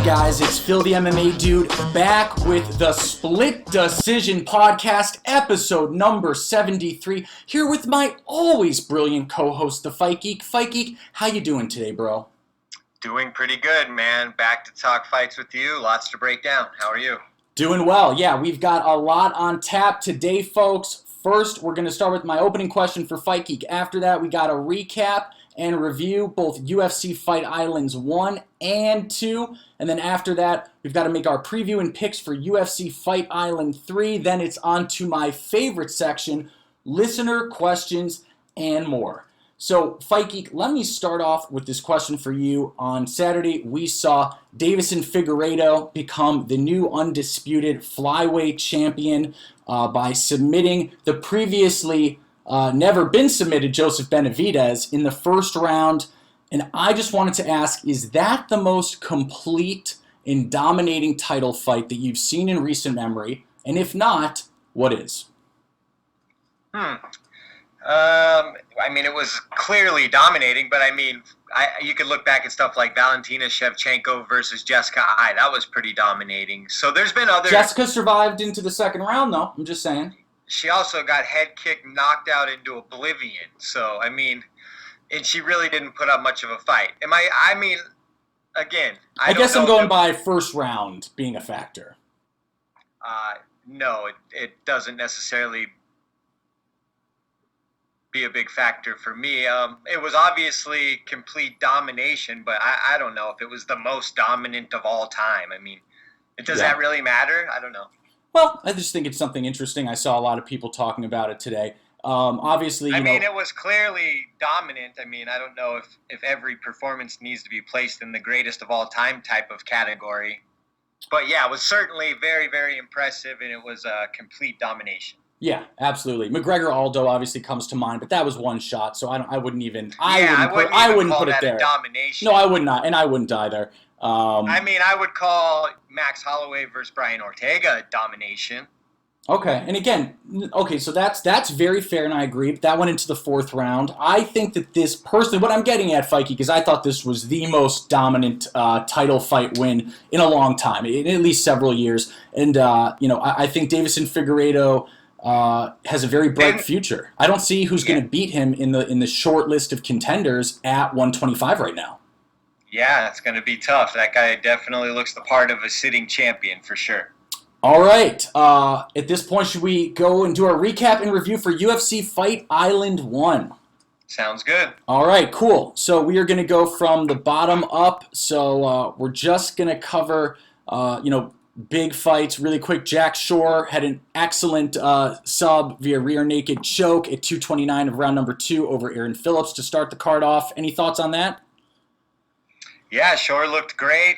guys? It's Phil the MMA Dude back with the Split Decision Podcast, episode number 73, here with my always brilliant co-host, the Fight Geek. Fight Geek, how you doing today, bro? Doing pretty good, man. Back to talk fights with you. Lots to break down. How are you? Doing well. Yeah, we've got a lot on tap today, folks. First, we're going to start with my opening question for Fight Geek. After that, we got a recap and review both UFC Fight Islands 1 and 2. And then after that, we've got to make our preview and picks for UFC Fight Island 3. Then it's on to my favorite section, listener questions and more. So, Fight Geek, let me start off with this question for you. On Saturday, we saw Deiveson Figareto become the new undisputed flyweight champion by submitting the previously never been submitted Joseph Benavidez in the first round. And I just wanted to ask, is that the most complete and dominating title fight that you've seen in recent memory? And if not, what is? I mean, it was clearly dominating, but I mean, you could look back at stuff like Valentina Shevchenko versus Jessica Eye. That was pretty dominating. So there's been other... Jessica survived into the second round, though. I'm just saying. She also got head kicked, knocked out into oblivion. So, I mean, and she really didn't put up much of a fight. I guess I'm going by first round being a factor. No, it doesn't necessarily be a big factor for me. It was obviously complete domination, but I don't know if it was the most dominant of all time. I mean, does that really matter? I don't know. Well, I just think it's something interesting. I saw a lot of people talking about it today. Obviously, it was clearly dominant. I mean, I don't know if every performance needs to be placed in the greatest of all time type of category. But yeah, it was certainly very, very impressive, and it was a complete domination. Yeah, absolutely. McGregor-Aldo obviously comes to mind, but that was one shot, so I wouldn't even put it there. Domination. No, I would not, and I wouldn't either. I would call Max Holloway versus Brian Ortega a domination. Okay, and again, so that's very fair, and I agree. But that went into the fourth round. I think that this personally, what I'm getting at, Fikey, because I thought this was the most dominant title fight win in a long time, in at least several years. And I think Deiveson Figueiredo has a very bright future. I don't see who's going to beat him in the short list of contenders at 125 right now. Yeah, it's going to be tough. That guy definitely looks the part of a sitting champion for sure. All right. At this point, should we go and do our recap and review for UFC Fight Island 1? Sounds good. All right, cool. So we are going to go from the bottom up. So we're just going to cover, big fights really quick. Jack Shore had an excellent sub via rear naked choke at 229 of round number 2 over Aaron Phillips to start the card off. Any thoughts on that? Yeah, Shore looked great.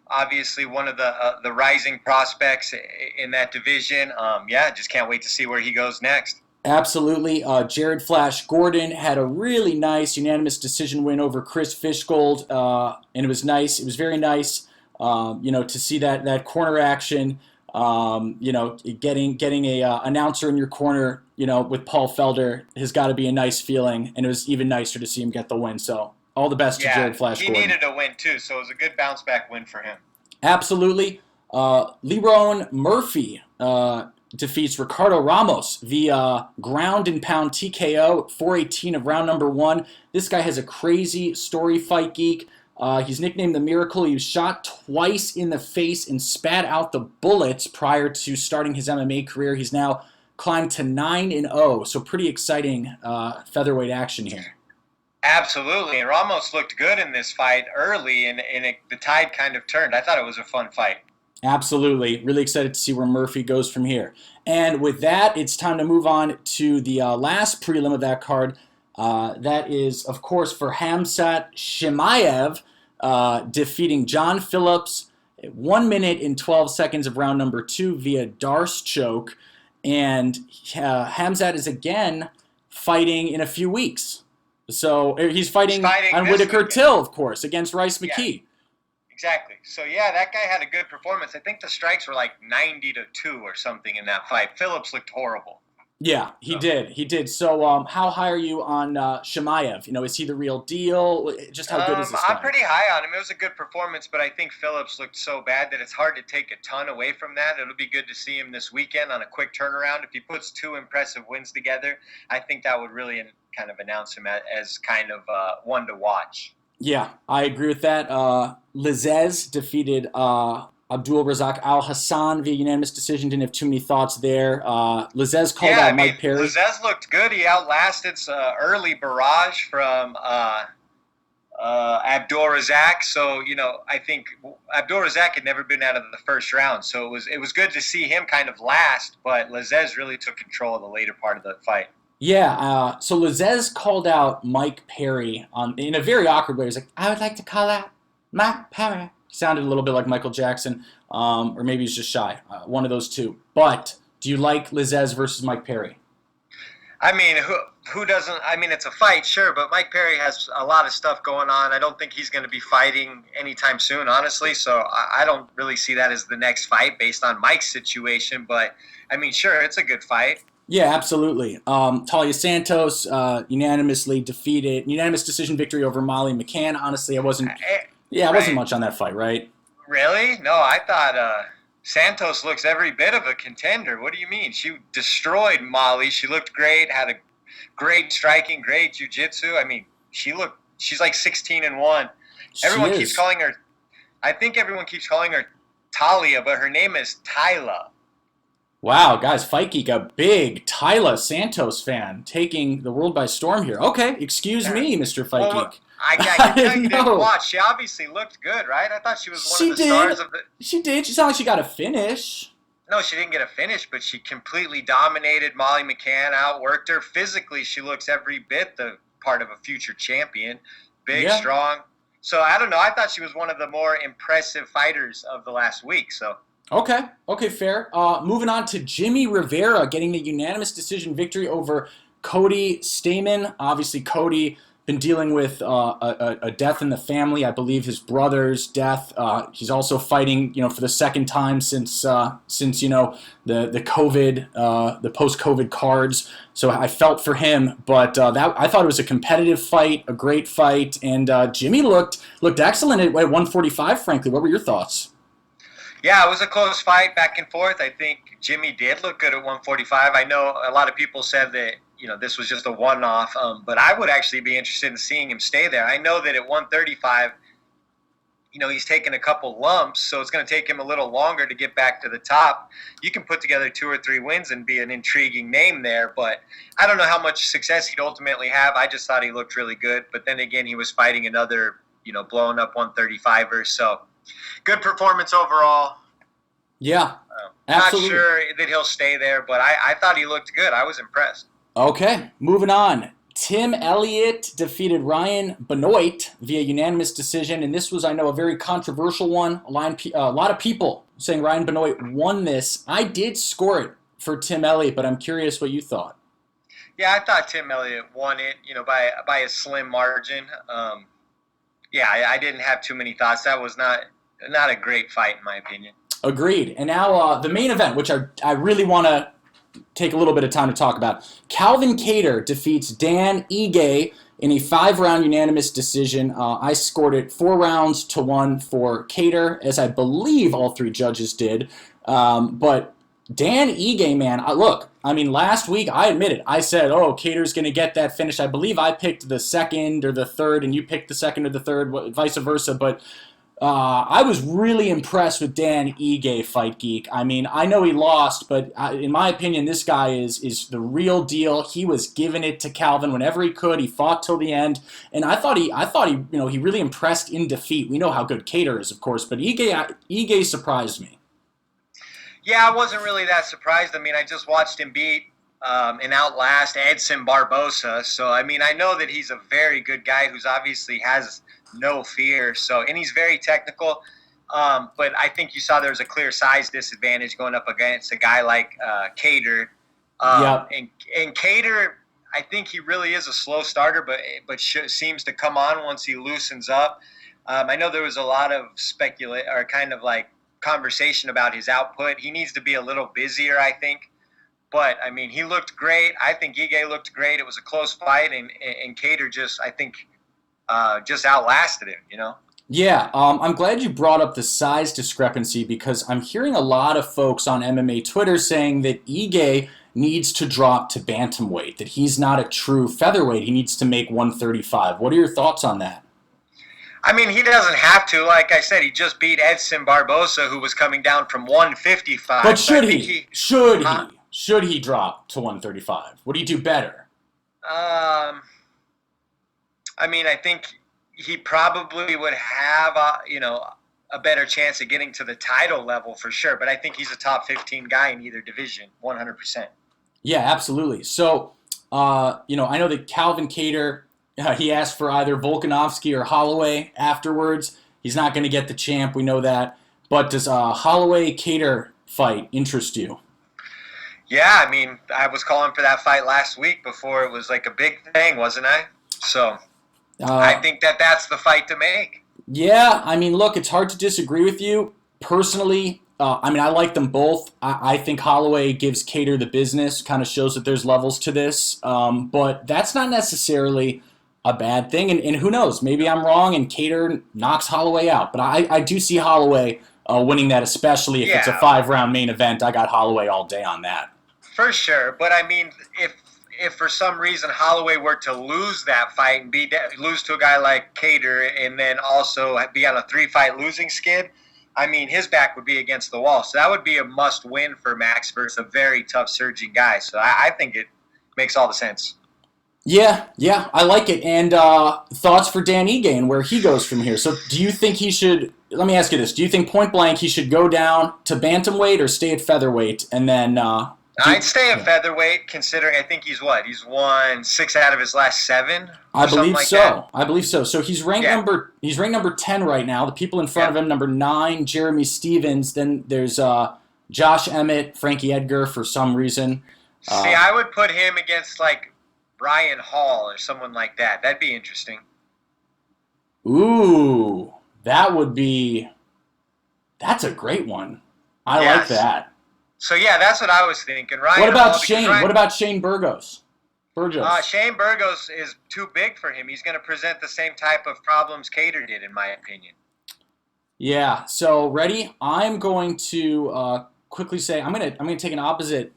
Obviously, one of the rising prospects in that division. Just can't wait to see where he goes next. Absolutely. Jared Flash Gordon had a really nice unanimous decision win over Chris Fishgold, and it was nice. It was very nice, to see that corner action. Getting a announcer in your corner, with Paul Felder has got to be a nice feeling, and it was even nicer to see him get the win. So all the best to Jared Flash Gordon. He needed a win too, so it was a good bounce back win for him. Absolutely. Lerone Murphy defeats Ricardo Ramos via ground and pound TKO at 418 of round number 1. This guy has a crazy story, Fight Geek. He's nicknamed the Miracle. He was shot twice in the face and spat out the bullets prior to starting his MMA career. He's now climbed to 9-0, so pretty exciting featherweight action here. Absolutely, and Ramos looked good in this fight early, and the tide kind of turned. I thought it was a fun fight. Absolutely. Really excited to see where Murphy goes from here. And with that, it's time to move on to the last prelim of that card. That is, of course, for Hamzat Shimayev defeating John Phillips at 1 minute and 12 seconds of round number 2 via Darce choke. And Hamzat is again fighting in a few weeks. So he's fighting on Whitaker Till, of course, against Rice Mckee. Yeah, exactly. So, that guy had a good performance. I think the strikes were like 90-2 or something in that fight. Phillips looked horrible. Yeah, he So. did. He did. So, how high are you on Shimayev? Is he the real deal? Just how good is this I'm guy? pretty high on him. It was a good performance, but I think Phillips looked so bad that it's hard to take a ton away from that. It'll be good to see him this weekend on a quick turnaround. If he puts two impressive wins together, I think that would really kind of announce him as kind of one to watch. Yeah, I agree with that. Lizez defeated Abdul Razak Al Hassan via unanimous decision. Didn't have too many thoughts there. Lizez called Yeah, out I mean, Mike Perry. Lizez looked good. He outlasted early barrage from Abdul Razak. So I think Abdul Razak had never been out of the first round, so it was good to see him kind of last. But Lizez really took control of the later part of the fight. Yeah, so Lizez called out Mike Perry in a very awkward way. He was like, I would like to call out Mike Perry. He sounded a little bit like Michael Jackson, or maybe he's just shy. One of those two. But do you like Lizez versus Mike Perry? I mean, who doesn't? I mean, it's a fight, sure, but Mike Perry has a lot of stuff going on. I don't think he's going to be fighting anytime soon, honestly. So I don't really see that as the next fight based on Mike's situation. But I mean, sure, it's a good fight. Yeah, absolutely. Talia Santos unanimous decision victory over Molly McCann. Honestly, I wasn't. Yeah, I wasn't Right. much on that fight, right? Really? No, I thought Santos looks every bit of a contender. What do you mean? She destroyed Molly. She looked great, had a great striking, great jiu-jitsu. I mean, she's like 16-1. She Everyone keeps is. calling her, I think everyone keeps calling her Talia, but her name is Tyla. Wow, guys, Fight Geek, a big Talia Santos fan, taking the world by storm here. Okay, excuse Yeah. me, Mr. Fight Well, Geek. I can tell you No. didn't watch. She obviously looked good, right? I thought she was one She of the did. stars of the. She did. She sounded like she got a finish. No, she didn't get a finish, but she completely dominated Molly McCann, outworked her. Physically, she looks every bit the part of a future champion. Big, Yeah. strong. So I don't know. I thought she was one of the more impressive fighters of the last week. So Okay, fair. Moving on to Jimmy Rivera getting the unanimous decision victory over Cody Stamen. Obviously, Cody been dealing with a death in the family. I believe his brother's death. He's also fighting, for the second time since the COVID, the post-COVID cards. So I felt for him, but that I thought it was a competitive fight, a great fight, and Jimmy looked excellent at 145. Frankly, what were your thoughts? yeah, it was a close fight, back and forth. I think Jimmy did look good at 145. I know a lot of people said that this was just a one-off, but I would actually be interested in seeing him stay there. I know that at 135, he's taken a couple lumps, so it's going to take him a little longer to get back to the top. You can put together 2 or 3 wins and be an intriguing name there, but I don't know how much success he'd ultimately have. I just thought he looked really good, but then again, he was fighting another, blowing up 135er, so good performance overall. Yeah, Not absolutely. sure that he'll stay there, but I thought he looked good. I was impressed. Okay, moving on. Tim Elliott defeated Ryan Benoit via unanimous decision, and this was, I know, a very controversial one. A lot of people saying Ryan Benoit won this. I did score it for Tim Elliott, but I'm curious what you thought. Yeah, I thought Tim Elliott won it, by a slim margin. Yeah, I didn't have too many thoughts. That was not a great fight, in my opinion. Agreed. And now the main event, which I really want to take a little bit of time to talk about. Calvin Kattar defeats Dan Ige in a 5-round unanimous decision. I scored it 4-1 for Kattar, as I believe all 3 judges did. But Dan Ige, man, last week I admitted, I said, Kattar's going to get that finish. I believe I picked the second or the third, and you picked the second or the third, vice versa. But I was really impressed with Dan Ige, Fight Geek. I mean, I know he lost, but in my opinion, this guy is the real deal. He was giving it to Calvin whenever he could. He fought till the end, and I thought he he really impressed in defeat. We know how good Kattar is, of course, but Ige surprised me. Yeah, I wasn't really that surprised. I mean, I just watched him beat and outlast Edson Barbosa. So, I mean, I know that he's a very good guy who's obviously has no fear. So, and he's very technical. But I think you saw there was a clear size disadvantage going up against a guy like Kattar. Yep. And Kattar, I think he really is a slow starter, but seems to come on once he loosens up. I know there was a lot of conversation about his output. He needs to be a little busier, I think. But, I mean, he looked great. I think Ige looked great. It was a close fight, and Cater just, I think, just outlasted him, you know? Yeah, I'm glad you brought up the size discrepancy because I'm hearing a lot of folks on MMA Twitter saying that Ige needs to drop to bantamweight, that he's not a true featherweight. He needs to make 135. What are your thoughts on that? I mean, he doesn't have to. Like I said, he just beat Edson Barbosa, who was coming down from 155. But should he? Should he drop to 135? Would he do better? I mean, I think he probably would have, a better chance of getting to the title level for sure. But I think he's a top 15 guy in either division, 100%. Yeah, absolutely. So, I know that Calvin Kattar, he asked for either Volkanovski or Holloway afterwards. He's not going to get the champ, we know that. But does a Holloway-Kattar fight interest you? Yeah, I mean, I was calling for that fight last week before it was like a big thing, wasn't I? So I think that's the fight to make. Yeah, I mean, look, it's hard to disagree with you. Personally, I like them both. I think Holloway gives Kattar the business, kind of shows that there's levels to this. But that's not necessarily a bad thing. And who knows, maybe I'm wrong and Kattar knocks Holloway out. But I do see Holloway winning that, especially if it's a 5-round main event. I got Holloway all day on that. For sure. But, I mean, if for some reason Holloway were to lose that fight and lose to a guy like Kattar and then also be on a 3-fight losing skid, I mean, his back would be against the wall. So that would be a must-win for Max versus a very tough surging guy. So I think it makes all the sense. Yeah, I like it. And thoughts for Dan Ige and where he goes from here. So do you think he should – let me ask you this. Do you think point blank he should go down to bantamweight or stay at featherweight and then I'd stay at featherweight, considering I think he's won 6 out of his last 7. I believe so. That. I believe so. So he's ranked number 10 right now. The people in front of him, number 9, Jeremy Stevens. Then there's Josh Emmett, Frankie Edgar for some reason. See, I would put him against like Ryan Hall or someone like that. That'd be interesting. Ooh, that's a great one. I like that. So yeah, that's what I was thinking. What about Shane? What about Shane Burgos? Shane Burgos is too big for him. He's going to present the same type of problems Kattar did, in my opinion. Yeah. So ready? I'm going to quickly say I'm going to take an opposite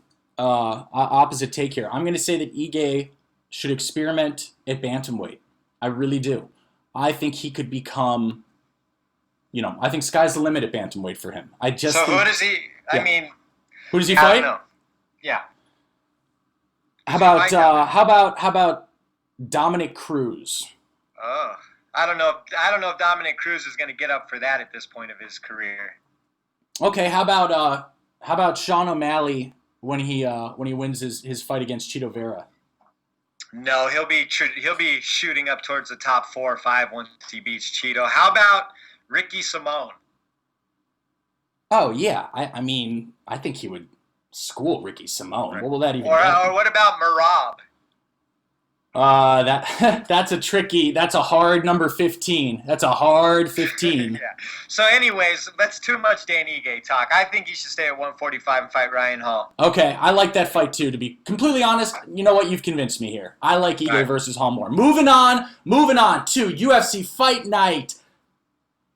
take here. I'm going to say that Ige should experiment at bantamweight. I really do. I think he could become. I think sky's the limit at bantamweight for him. Who does he? Yeah. I mean. Who does he fight? I don't know. Yeah. How about Dominic Cruz? Oh, I don't know if Dominic Cruz is going to get up for that at this point of his career. Okay, how about Sean O'Malley when he wins his fight against Chito Vera? No, he'll be shooting up towards the top 4 or 5 once he beats Chito. How about Ricky Simone? Oh, yeah. I mean, I think he would school Ricky Simone. Right. What will that even be? Or what about Merab? That's a hard number 15. That's a hard 15. Yeah. So anyways, that's too much Dan Ige talk. I think he should stay at 145 and fight Ryan Hall. Okay, I like that fight too, to be completely honest. You know what? You've convinced me here. I like Ige versus Hall more. Moving on to UFC Fight Night.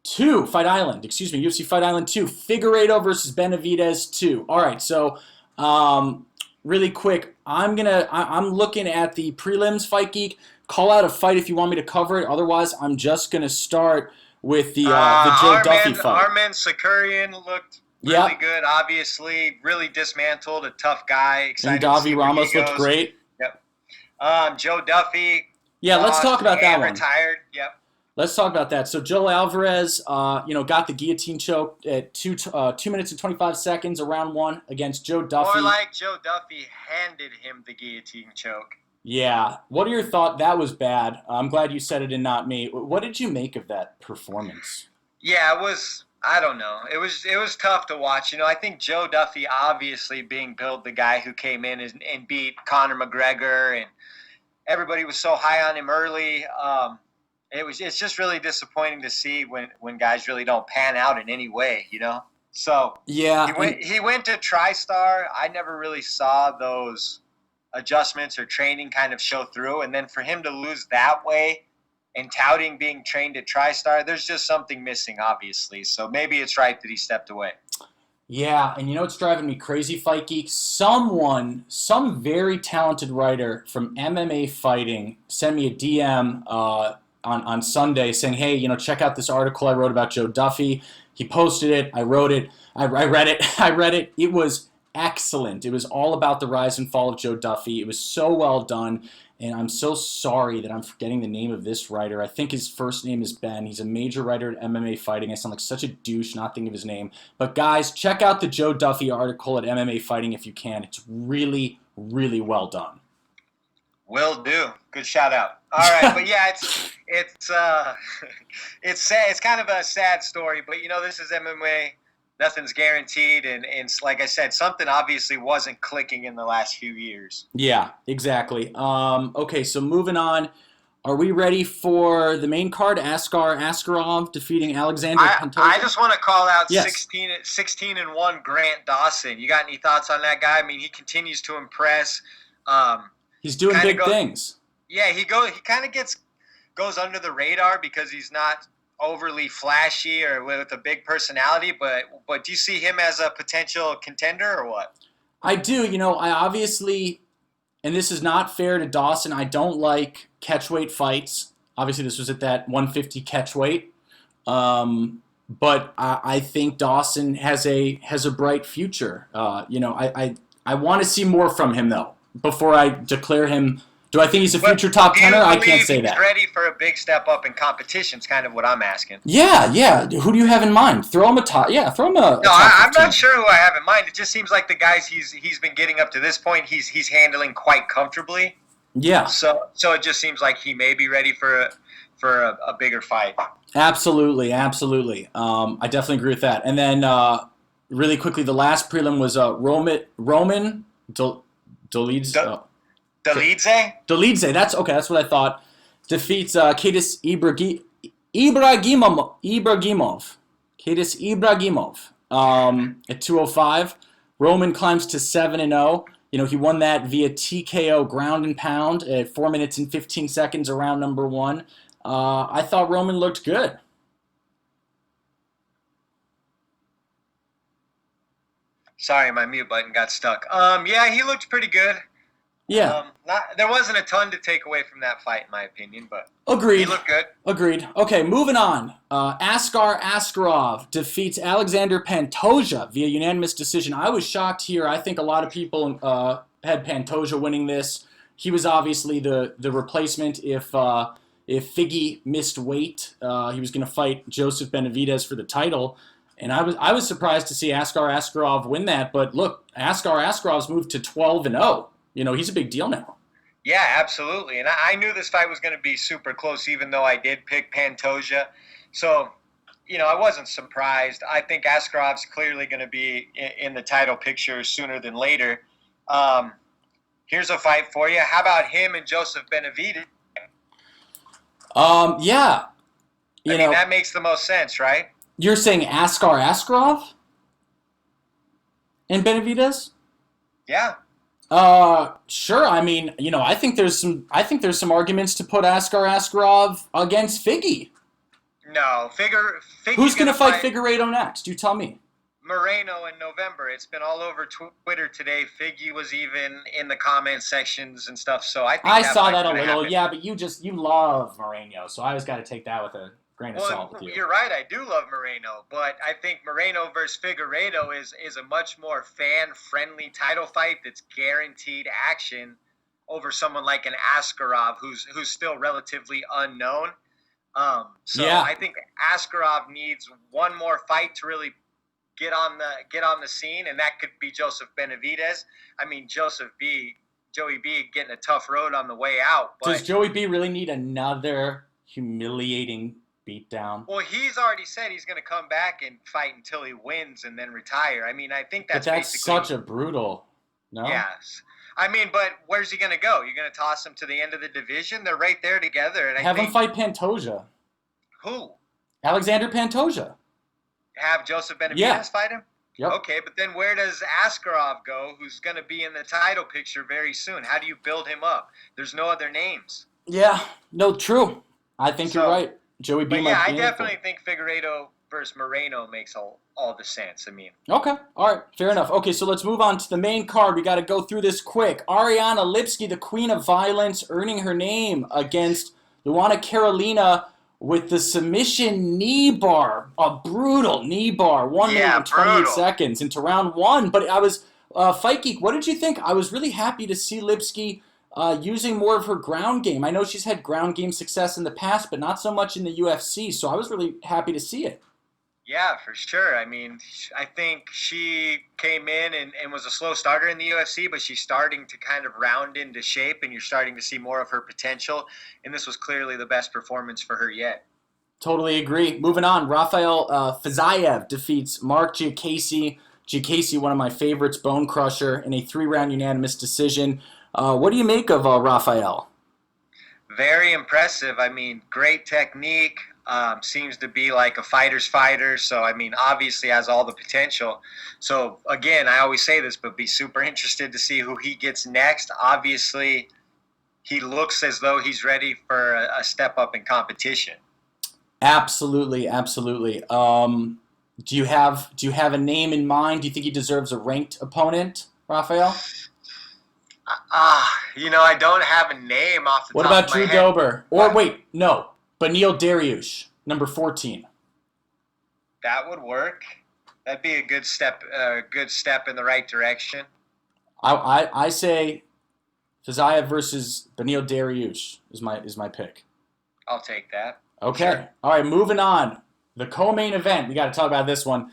UFC Fight Island 2, Figareto versus Benavidez 2. All right, so really quick, I'm looking at the prelims, Fight Geek. Call out a fight if you want me to cover it. Otherwise, I'm just gonna start with the Joe Duffy fight. Armen Sakarian looked really good. Obviously, really dismantled, a tough guy. And Davi Ramos looked great. Yep. Joe Duffy. Yeah, let's talk about that one. Retired. Yep. Let's talk about that. So Joe Alvarez, got the guillotine choke at 2 minutes and 25 seconds, round 1 against Joe Duffy. More like Joe Duffy handed him the guillotine choke. Yeah. What are your thoughts? That was bad. I'm glad you said it and not me. What did you make of that performance? Yeah, it was. I don't know. It was tough to watch. I think Joe Duffy, obviously being billed the guy who came in and beat Conor McGregor, and everybody was so high on him early. It's just really disappointing to see when guys really don't pan out in any way, So Yeah, he went to TriStar. I never really saw those adjustments or training kind of show through. And then for him to lose that way and touting being trained at TriStar, there's just something missing, obviously. So maybe it's right that he stepped away. yeah, and you know what's driving me crazy, Fight Geek? Some very talented writer from MMA Fighting sent me a DM on Sunday saying, hey, check out this article I wrote about Joe Duffy. He posted it. I wrote it. I read it. I read it. It was excellent. It was all about the rise and fall of Joe Duffy. It was so well done. And I'm so sorry that I'm forgetting the name of this writer. I think his first name is Ben. He's a major writer at MMA Fighting. I sound like such a douche not thinking of his name. But guys, check out the Joe Duffy article at MMA Fighting if you can. It's really, really well done. Will do. Good shout out. All right, but yeah, it's sad. It's kind of a sad story, but this is MMA. Nothing's guaranteed, and like I said, something obviously wasn't clicking in the last few years. Yeah, exactly. Okay, so moving on. Are we ready for the main card? Askarov defeating Alexander Pantoja? I just want to call out Yes. 16-1 Grant Dawson. You got any thoughts on that guy? I mean, he continues to impress. He's doing big things. Yeah, he kind of goes under the radar because he's not overly flashy or with a big personality, but do you see him as a potential contender or what? I do. I obviously, and this is not fair to Dawson, I don't like catchweight fights. Obviously, this was at that 150 catchweight. But I think Dawson has a bright future. I want to see more from him, though, before I declare him. Do I think he's a future top 10er? I can't say that. He's ready for a big step up in competition is kind of what I'm asking. Yeah. Who do you have in mind? Throw him a top. Yeah, throw him a. No, I'm not sure who I have in mind. It just seems like the guys he's been getting up to this point, he's handling quite comfortably. Yeah. So it just seems like he may be ready for a bigger fight. Absolutely. I definitely agree with that. And then really quickly, the last prelim was Roman Dolidze. Dolidze, that's what I thought. Defeats Kadis Ibragimov. Kadis Ibragimov at 205. Roman climbs to 7-0. He won that via TKO ground and pound at 4 minutes and 15 seconds around number 1. I thought Roman looked good. Sorry, my mute button got stuck. Yeah, he looked pretty good. Yeah. There wasn't a ton to take away from that fight, in my opinion, but Agreed. He looked good. Agreed. Okay, moving on. Askarov defeats Alexander Pantoja via unanimous decision. I was shocked here. I think a lot of people had Pantoja winning this. He was obviously the replacement if Figgy missed weight. He was going to fight Joseph Benavidez for the title. And I was surprised to see Askarov win that. But look, Askarov's moved to 12-0. He's a big deal now. Yeah, absolutely. And I knew this fight was going to be super close, even though I did pick Pantoja. So, I wasn't surprised. I think Askarov's clearly going to be in the title picture sooner than later. Here's a fight for you. How about him and Joseph Benavidez? Yeah. I mean, that makes the most sense, right? You're saying Askarov and Benavidez? Yeah. Sure. I mean, I think there's some arguments to put Askarov against Figgy. No, Figgy's Who's going to fight Figareto next? You tell me. Moreno in November. It's been all over Twitter today. Figgy was even in the comment sections and stuff. So I saw that a little. Happen. Yeah, but you love Moreno, so I always got to take that with a grain of salt with you. You're right. I do love Moreno, but I think Moreno versus Figareto is a much more fan-friendly title fight that's guaranteed action over someone like an Askarov who's still relatively unknown. I think Askarov needs one more fight to really get on the scene, and that could be Joseph Benavidez. I mean, Joey B getting a tough road on the way out. But does Joey B really need another humiliating beatdown? Well, he's already said he's going to come back and fight until he wins and then retire. I mean, I think that's such a brutal. No. Yes. I mean, but where's he going to go? You're going to toss him to the end of the division? They're right there together. And have him fight Pantoja. Who? Alexander Pantoja. Have Joseph Benavidez Yeah. fight him? Yep. Okay, but then where does Askarov go, who's going to be in the title picture very soon? How do you build him up? There's no other names. Yeah. No, true. I think you're So, right. Joey B but might yeah, be I in it for definitely it. think Figareto versus Moreno makes all the sense. I mean, Okay. All right. Fair enough. Okay, so let's move on to the main card. We got to go through this quick. Ariana Lipski, the queen of violence, earning her name against Luana Carolina with the submission knee bar. A brutal knee bar. 1 minute yeah, and 28 brutal. seconds into round one. But I was, Fight Geek, what did you think? I was really happy to see Lipski using more of her ground game. I know she's had ground game success in the past, but not so much in the UFC. So I was really happy to see it. Yeah, for sure. I mean, I think she came in and was a slow starter in the UFC, but she's starting to kind of round into shape, and you're starting to see more of her potential. And this was clearly the best performance for her yet. Totally agree. Moving on, Rafael Fizayev defeats Mark Giacchese. Giacchese, one of my favorites, bone crusher, in a 3-round unanimous decision. What do you make of Rafael? Very impressive. I mean, great technique. Seems to be like a fighter's fighter. So, I mean, obviously has all the potential. So, again, I always say this, but be super interested to see who he gets next. Obviously, he looks as though he's ready for a step up in competition. Absolutely, absolutely. Do you have a name in mind? Do you think he deserves a ranked opponent, Rafael? I don't have a name off the What top about of my Drew head. Dober? Or wait, no, Beneil Dariush, number 14. That would work. That'd be a good step in the right direction. I say Fizayev versus Beneil Dariush is my pick. I'll take that. Okay. Sure. All right, moving on. The co-main event. We got to talk about this one.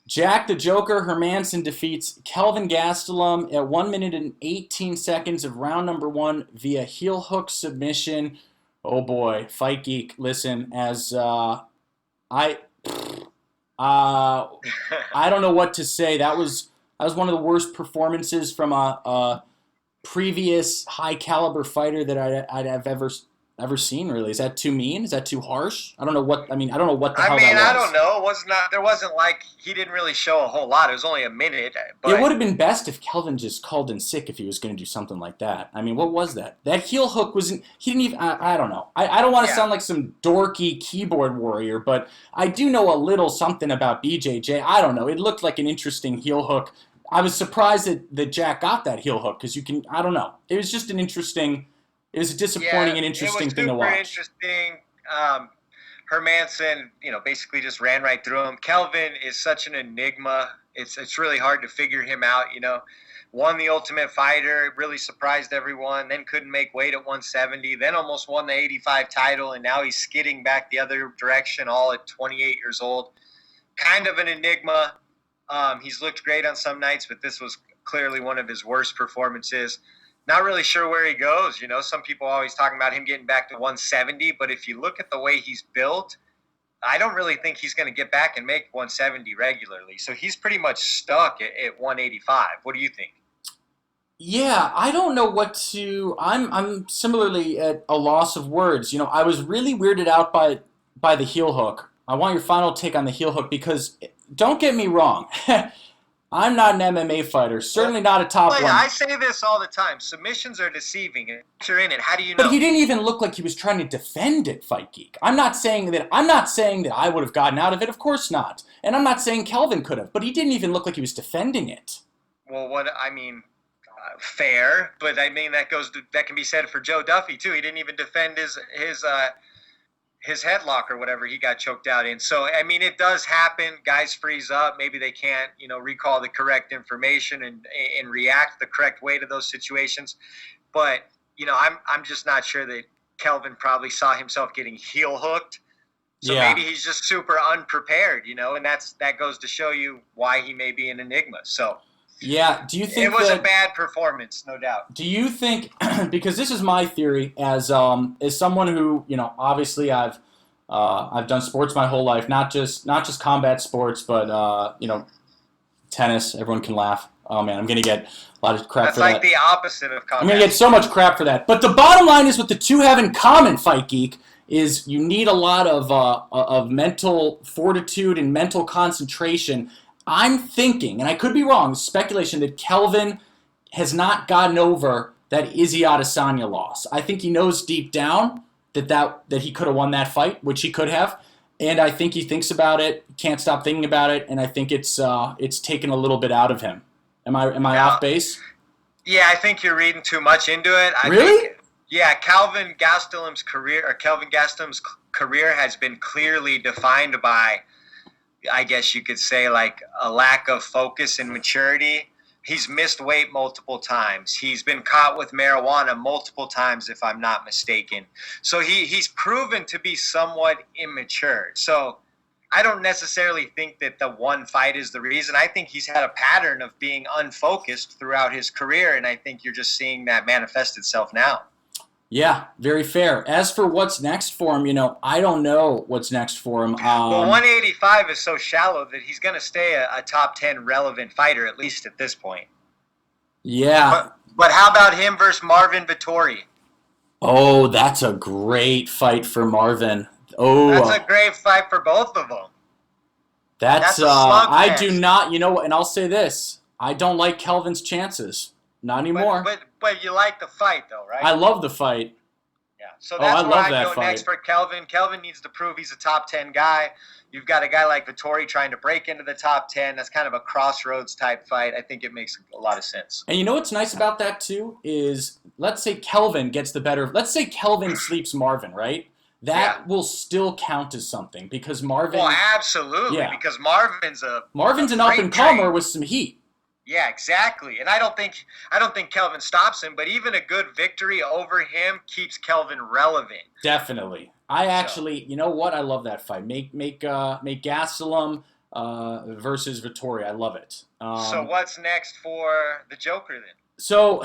Jack the Joker Hermanson defeats Kelvin Gastelum at 1 minute and 18 seconds of round number 1 via heel hook submission. Oh boy, Fight Geek. Listen, as I don't know what to say. That was one of the worst performances from a previous high caliber fighter that I'd have ever seen. Really, is that too mean? Is that too harsh? I don't know what the hell that was. I don't know. There wasn't like he didn't really show a whole lot. It was only a minute. But It would have been best if Kelvin just called in sick if he was going to do something like that. I mean, what was that? That heel hook wasn't. He didn't even. I don't know. I don't want to sound like some dorky keyboard warrior, but I do know a little something about BJJ. I don't know. It looked like an interesting heel hook. I was surprised that Jack got that heel hook because you can. I don't know. It was just an interesting. It was a disappointing and interesting thing to watch. It was super interesting. Hermanson, basically just ran right through him. Kelvin is such an enigma. It's really hard to figure him out. Won the Ultimate Fighter, really surprised everyone. Then couldn't make weight at 170. Then almost won the 85 title, and now he's skidding back the other direction, all at 28 years old. Kind of an enigma. He's looked great on some nights, but this was clearly one of his worst performances. Not really sure where he goes. Some people are always talking about him getting back to 170, but if you look at the way he's built, I don't really think he's going to get back and make 170 regularly. So he's pretty much stuck at 185. What do you think? Yeah, I don't know what to. I'm similarly at a loss of words. I was really weirded out by the heel hook. I want your final take on the heel hook because, don't get me wrong, I'm not an MMA fighter. Certainly not a top one. I say this all the time. Submissions are deceiving. If you're in it, how do you know? But he didn't even look like he was trying to defend it, Fight Geek. I'm not saying that I would have gotten out of it. Of course not. And I'm not saying Kelvin could have. But he didn't even look like he was defending it. Well, fair. But I mean that can be said for Joe Duffy too. He didn't even defend his headlock or whatever he got choked out in. So, I mean, it does happen. Guys freeze up. Maybe they can't, recall the correct information and react the correct way to those situations. But, I'm just not sure that Kelvin probably saw himself getting heel hooked. So maybe he's just super unprepared, and that goes to show you why he may be an enigma. So, yeah, do you think it was a bad performance, no doubt? Do you think, because this is my theory as someone who, obviously I've done sports my whole life, not just combat sports, but tennis. Everyone can laugh. Oh man, I'm gonna get a lot of crap for that. That's like the opposite of combat. I'm gonna get so much crap for that. But the bottom line is what the two have in common, Fight Geek, is you need a lot of mental fortitude and mental concentration. I'm thinking, and I could be wrong, speculation that Kelvin has not gotten over that Izzy Adesanya loss. I think he knows deep down that he could have won that fight, which he could have. And I think he thinks about it, can't stop thinking about it, and I think it's taken a little bit out of him. Am I off base? Yeah, I think you're reading too much into it. Really? Kelvin Gastelum's career has been clearly defined by, I guess you could say, like a lack of focus and maturity. He's missed weight multiple times. He's been caught with marijuana multiple times, if I'm not mistaken. So he's proven to be somewhat immature. So I don't necessarily think that the one fight is the reason. I think he's had a pattern of being unfocused throughout his career, and I think you're just seeing that manifest itself now. Yeah, very fair. As for what's next for him, I don't know what's next for him. Well, 185 is so shallow that he's going to stay a top 10 relevant fighter, at least at this point. Yeah. But how about him versus Marvin Vettori? Oh, that's a great fight for Marvin. Oh, that's a great fight for both of them. That's I do not, and I'll say this. I don't like Kelvin's chances. Not anymore. But you like the fight, though, right? I love the fight. Yeah, so that's where I go fight. next for Kelvin. Kelvin needs to prove he's a top 10 guy. You've got a guy like Vettori trying to break into the top 10. That's kind of a crossroads type fight. I think it makes a lot of sense. And you know what's nice about that, too, is let's say Kelvin gets the better. Let's say Kelvin sleeps Marvin, right? That will still count as something because Marvin. Well, absolutely, because Marvin's an up-and-comer with some heat. Yeah, exactly. And I don't think Kelvin stops him, but even a good victory over him keeps Kelvin relevant. Definitely. I actually, you know what? I love that fight. Make Gastelum versus Vettori. I love it. So what's next for the Joker then? So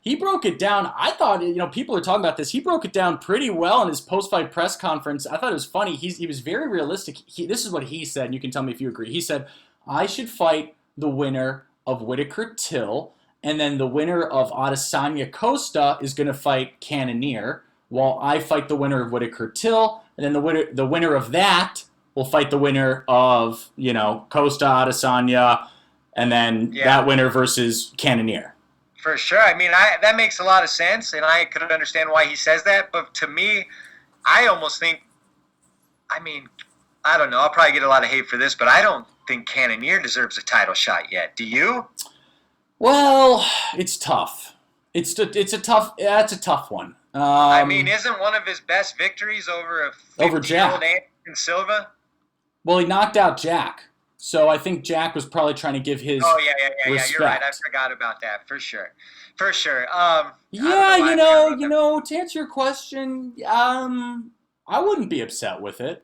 he broke it down. I thought, people are talking about this. He broke it down pretty well in his post-fight press conference. I thought it was funny. He was very realistic. This is what he said, and you can tell me if you agree. He said, I should fight the winner of Whitaker-Till, and then the winner of Adesanya-Costa is going to fight Cannonier, while I fight the winner of Whitaker-Till, and then the winner of that will fight the winner of, Costa, Adesanya, and then that winner versus Cannonier. For sure. I mean, that makes a lot of sense, and I could understand why he says that, but to me, I almost think, I don't know, I'll probably get a lot of hate for this, but I don't think Cannonier deserves a title shot yet. Do you? Well, it's tough. It's a tough one. Isn't one of his best victories over a 50-year-old Anderson Silva? Well, he knocked out Jack, so I think Jack was probably trying to give his respect. You're right. I forgot about that for sure. To answer your question, I wouldn't be upset with it.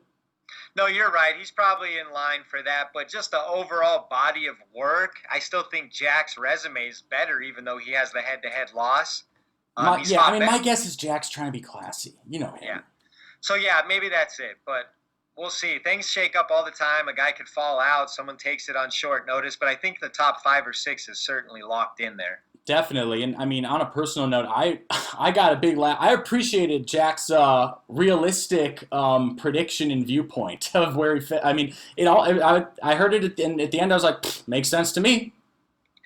No, you're right. He's probably in line for that. But just the overall body of work, I still think Jack's resume is better, even though he has the head-to-head loss. My guess is Jack's trying to be classy. You know him. Yeah. So, maybe that's it. But we'll see. Things shake up all the time. A guy could fall out. Someone takes it on short notice. But I think the top 5 or 6 is certainly locked in there. Definitely. And, on a personal note, I got a big laugh. I appreciated Jack's realistic prediction and viewpoint of where he fit. I heard it at the end. I was like, makes sense to me.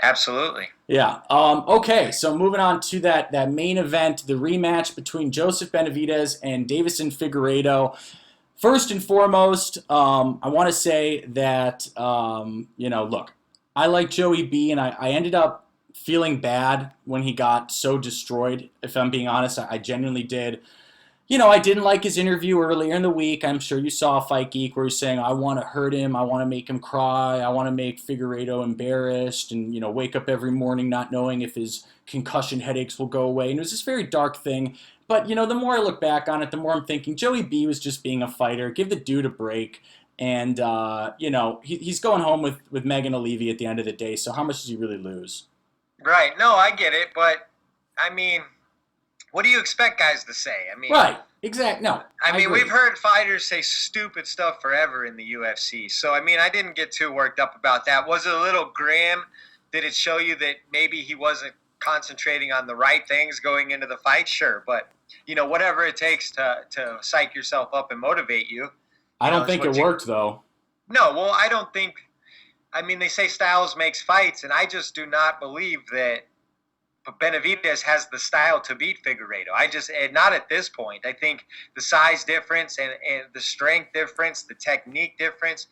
Absolutely. Yeah. Okay, so moving on to that main event, the rematch between Joseph Benavidez and Deiveson Figueiredo. First and foremost, I want to say that, look, I like Joey B, and I ended up feeling bad when he got so destroyed. If I'm being honest, I genuinely did. I didn't like his interview earlier in the week. I'm sure you saw Fight Geek where he's saying, I want to hurt him. I want to make him cry. I want to make Figueiredo embarrassed and, wake up every morning not knowing if his concussion headaches will go away. And it was this very dark thing. But, the more I look back on it, the more I'm thinking Joey B was just being a fighter. Give the dude a break. And, he's going home with Megan O'Leary at the end of the day. So how much does he really lose? Right. No, I get it. But, what do you expect guys to say? Right. Exactly. No. We've heard fighters say stupid stuff forever in the UFC. So, I didn't get too worked up about that. Was it a little grim? Did it show you that maybe he wasn't concentrating on the right things going into the fight, sure. But, whatever it takes to psych yourself up and motivate you. I don't think it worked, though. No, well, I don't think – I mean, they say styles makes fights, and I just do not believe that Benavidez has the style to beat Figareto. Not at this point. I think the size difference and the strength difference, the technique difference,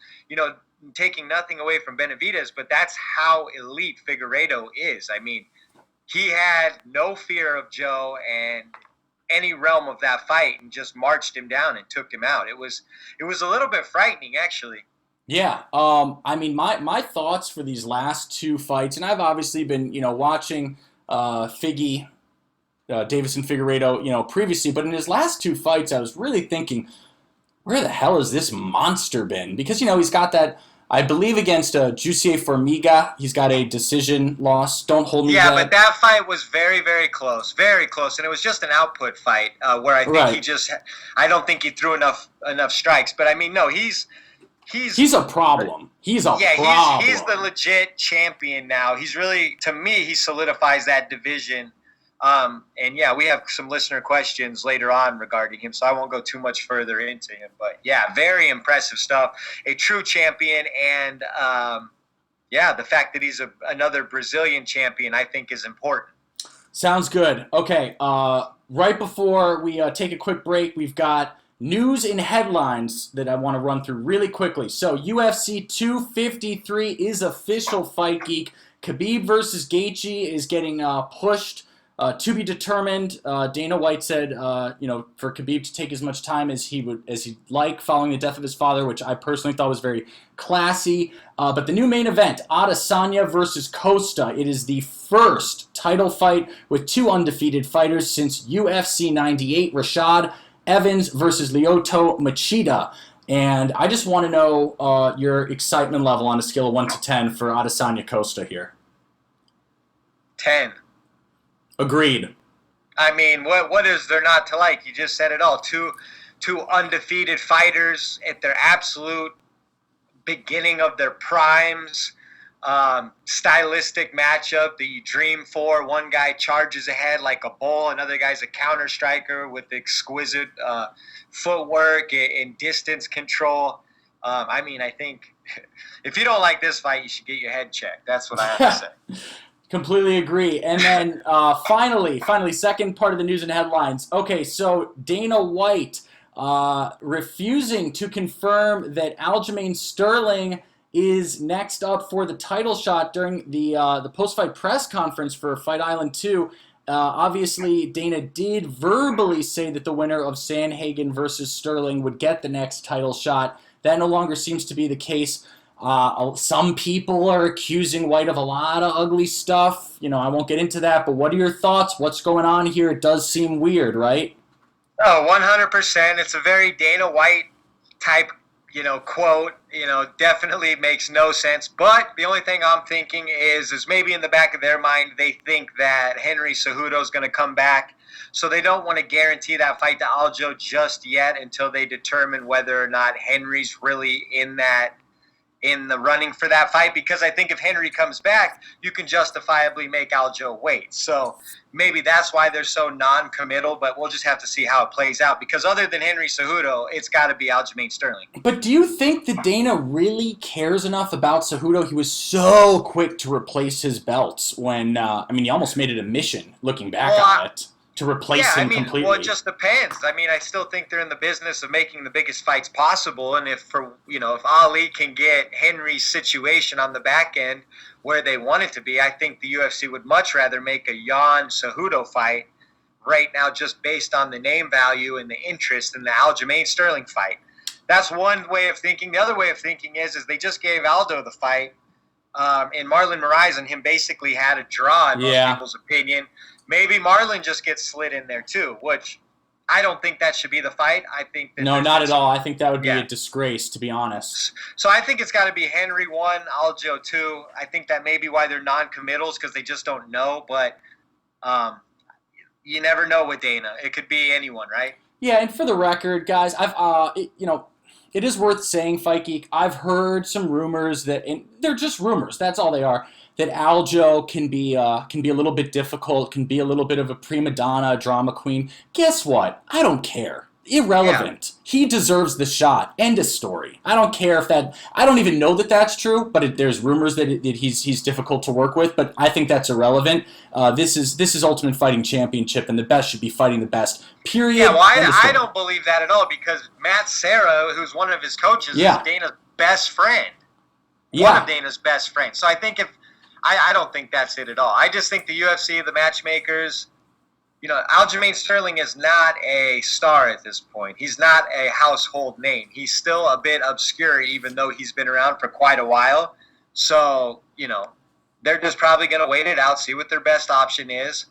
taking nothing away from Benavidez, but that's how elite Figareto is. I mean, he had no fear of Joe and any realm of that fight and just marched him down and took him out. It was a little bit frightening, actually. Yeah. I mean, my thoughts for these last two fights, and I've obviously been, watching Davison Figareto, previously, but in his last two fights, I was really thinking, where the hell has this monster been? Because, he's got that, I believe against Jussier Formiga, he's got a decision loss. Don't hold me to that. Yeah, but that fight was very, very close. Very close. And it was just an output fight where I think I don't think he threw enough strikes. But, I mean, no, he's a problem. He's a problem. Yeah, he's the legit champion now. He's really, to me, he solidifies that division. And yeah, we have some listener questions later on regarding him, so I won't go too much further into him. But yeah, very impressive stuff. A true champion, and the fact that he's another Brazilian champion, I think, is important. Sounds good. Okay, right before we take a quick break, we've got news and headlines that I want to run through really quickly. So UFC 253 is official, Fight Geek. Khabib versus Gaethje is getting pushed to be determined. Dana White said, for Khabib to take as much time as he'd like following the death of his father, which I personally thought was very classy. But the new main event, Adesanya versus Costa. It is the first title fight with two undefeated fighters since UFC 98. Rashad Evans versus Lyoto Machida. And I just want to know your excitement level on a scale of 1 to 10 for Adesanya Costa here. 10. Agreed. I mean, what is there not to like? You just said it all. Two undefeated fighters at their absolute beginning of their primes. Stylistic matchup that you dream for. One guy charges ahead like a bull. Another guy's a counter striker with exquisite footwork and distance control. I mean, I think if you don't like this fight, you should get your head checked. That's what I have to say. Completely agree. And then finally, second part of the news and headlines. Okay, so Dana White refusing to confirm that Aljamain Sterling is next up for the title shot during the post-fight press conference for Fight Island 2. Obviously, Dana did verbally say that the winner of Sandhagen versus Sterling would get the next title shot. That no longer seems to be the case. Some people are accusing White of a lot of ugly stuff. I won't get into that, but what are your thoughts? What's going on here? It does seem weird, right? Oh, 100%. It's a very Dana White type, quote, definitely makes no sense. But the only thing I'm thinking is maybe in the back of their mind, they think that Henry Cejudo is going to come back. So they don't want to guarantee that fight to Aljo just yet until they determine whether or not Henry's really in the running for that fight, because I think if Henry comes back, you can justifiably make Aljo wait. So maybe that's why they're so non-committal, but we'll just have to see how it plays out, because other than Henry Cejudo, it's got to be Aljamain Sterling. But do you think that Dana really cares enough about Cejudo? He was so quick to replace his belts when, he almost made it a mission, looking back on it, to replace him completely. Well, it just depends. I still think they're in the business of making the biggest fights possible, and if Ali can get Henry's situation on the back end where they want it to be, I think the UFC would much rather make a Jan Cejudo fight right now just based on the name value and the interest in the Aljamain Sterling fight. That's one way of thinking. The other way of thinking is they just gave Aldo the fight, and Marlon Moraes and him basically had a draw in most people's opinion. Maybe Marlon just gets slid in there too, which I don't think that should be the fight. I think that no, not at all. I think that would be a disgrace, to be honest. So I think it's got to be Henry 1, Aljo 2. I think that may be why they're non-committals, because they just don't know. But you never know with Dana. It could be anyone, right? Yeah, and for the record, guys, it is worth saying, Fight Geek, I've heard some rumors that, and they're just rumors, that's all they are, that Aljo can be a little bit difficult, can be a little bit of a prima donna, a drama queen. Guess what? I don't care. Irrelevant. Yeah. He deserves the shot. End of story. I don't care if that. I don't even know that that's true, but there's rumors that he's difficult to work with. But I think that's irrelevant. This is Ultimate Fighting Championship, and the best should be fighting the best. Period. Yeah, well, I don't believe that at all because Matt Serra, who's one of his coaches, is Dana's best friend. Yeah. One of Dana's best friends. So I think I don't think that's it at all. I just think the UFC, the matchmakers. Aljamain Sterling is not a star at this point. He's not a household name. He's still a bit obscure, even though he's been around for quite a while. So, they're just probably going to wait it out, see what their best option is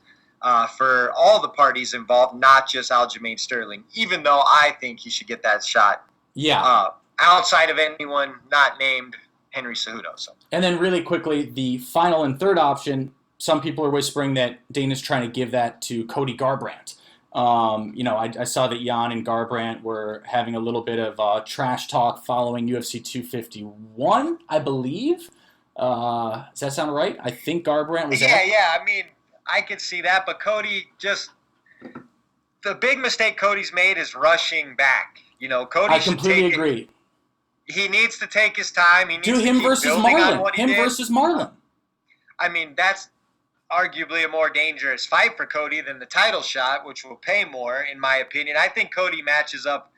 for all the parties involved, not just Aljamain Sterling, even though I think he should get that shot. Yeah. Outside of anyone not named Henry Cejudo. So. And then really quickly, the final and third option, some people are whispering that Dana's trying to give that to Cody Garbrandt. I saw that Jan and Garbrandt were having a little bit of trash talk following UFC 251, I believe. Does that sound right? I think Garbrandt was out. Yeah. I mean, I could see that, but Cody the big mistake Cody's made is rushing back. Cody I completely agree. He needs to take his time. He needs to him keep versus building Marlon. on what he Him did. versus Marlon. I mean, that's arguably a more dangerous fight for Cody than the title shot, which will pay more, in my opinion. I think Cody matches up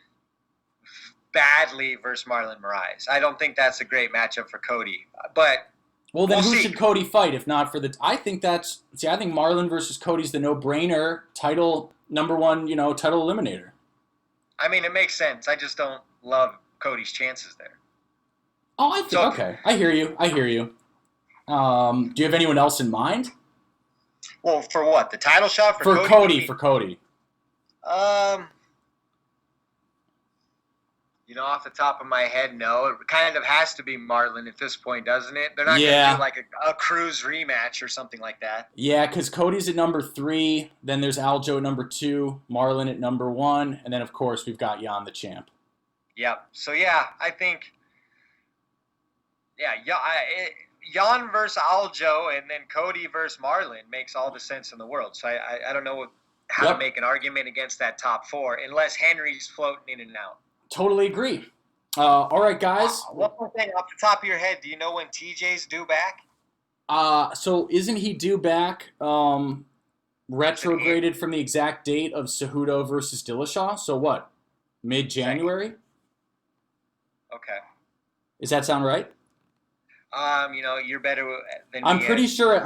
badly versus Marlon Moraes. I don't think that's a great matchup for Cody. But then who should Cody fight if not for the... I think Marlon versus Cody's the no-brainer title, number one, title eliminator. I mean, it makes sense. I just don't love Cody's chances there. Oh, okay. I hear you. Do you have anyone else in mind? Well, for what? The title shot? For Cody. For Cody. Off the top of my head, no. It kind of has to be Marlon at this point, doesn't it? They're not going to do like a Cruz rematch or something like that. Yeah, because Cody's at number 3, then there's Aljo at number 2, Marlon at number 1, and then, of course, we've got Jan the champ. Yep. So, I think... Jan versus Aljo and then Cody versus Marlon makes all the sense in the world. So I don't know how to make an argument against that top 4 unless Henry's floating in and out. Totally agree. All right, guys. One more thing off the top of your head. Do you know when TJ's due back? So isn't he due back retrograded from the exact date of Cejudo versus Dillashaw? So what? Mid-January? Okay. Does that sound right? You're better than me. I'm pretty sure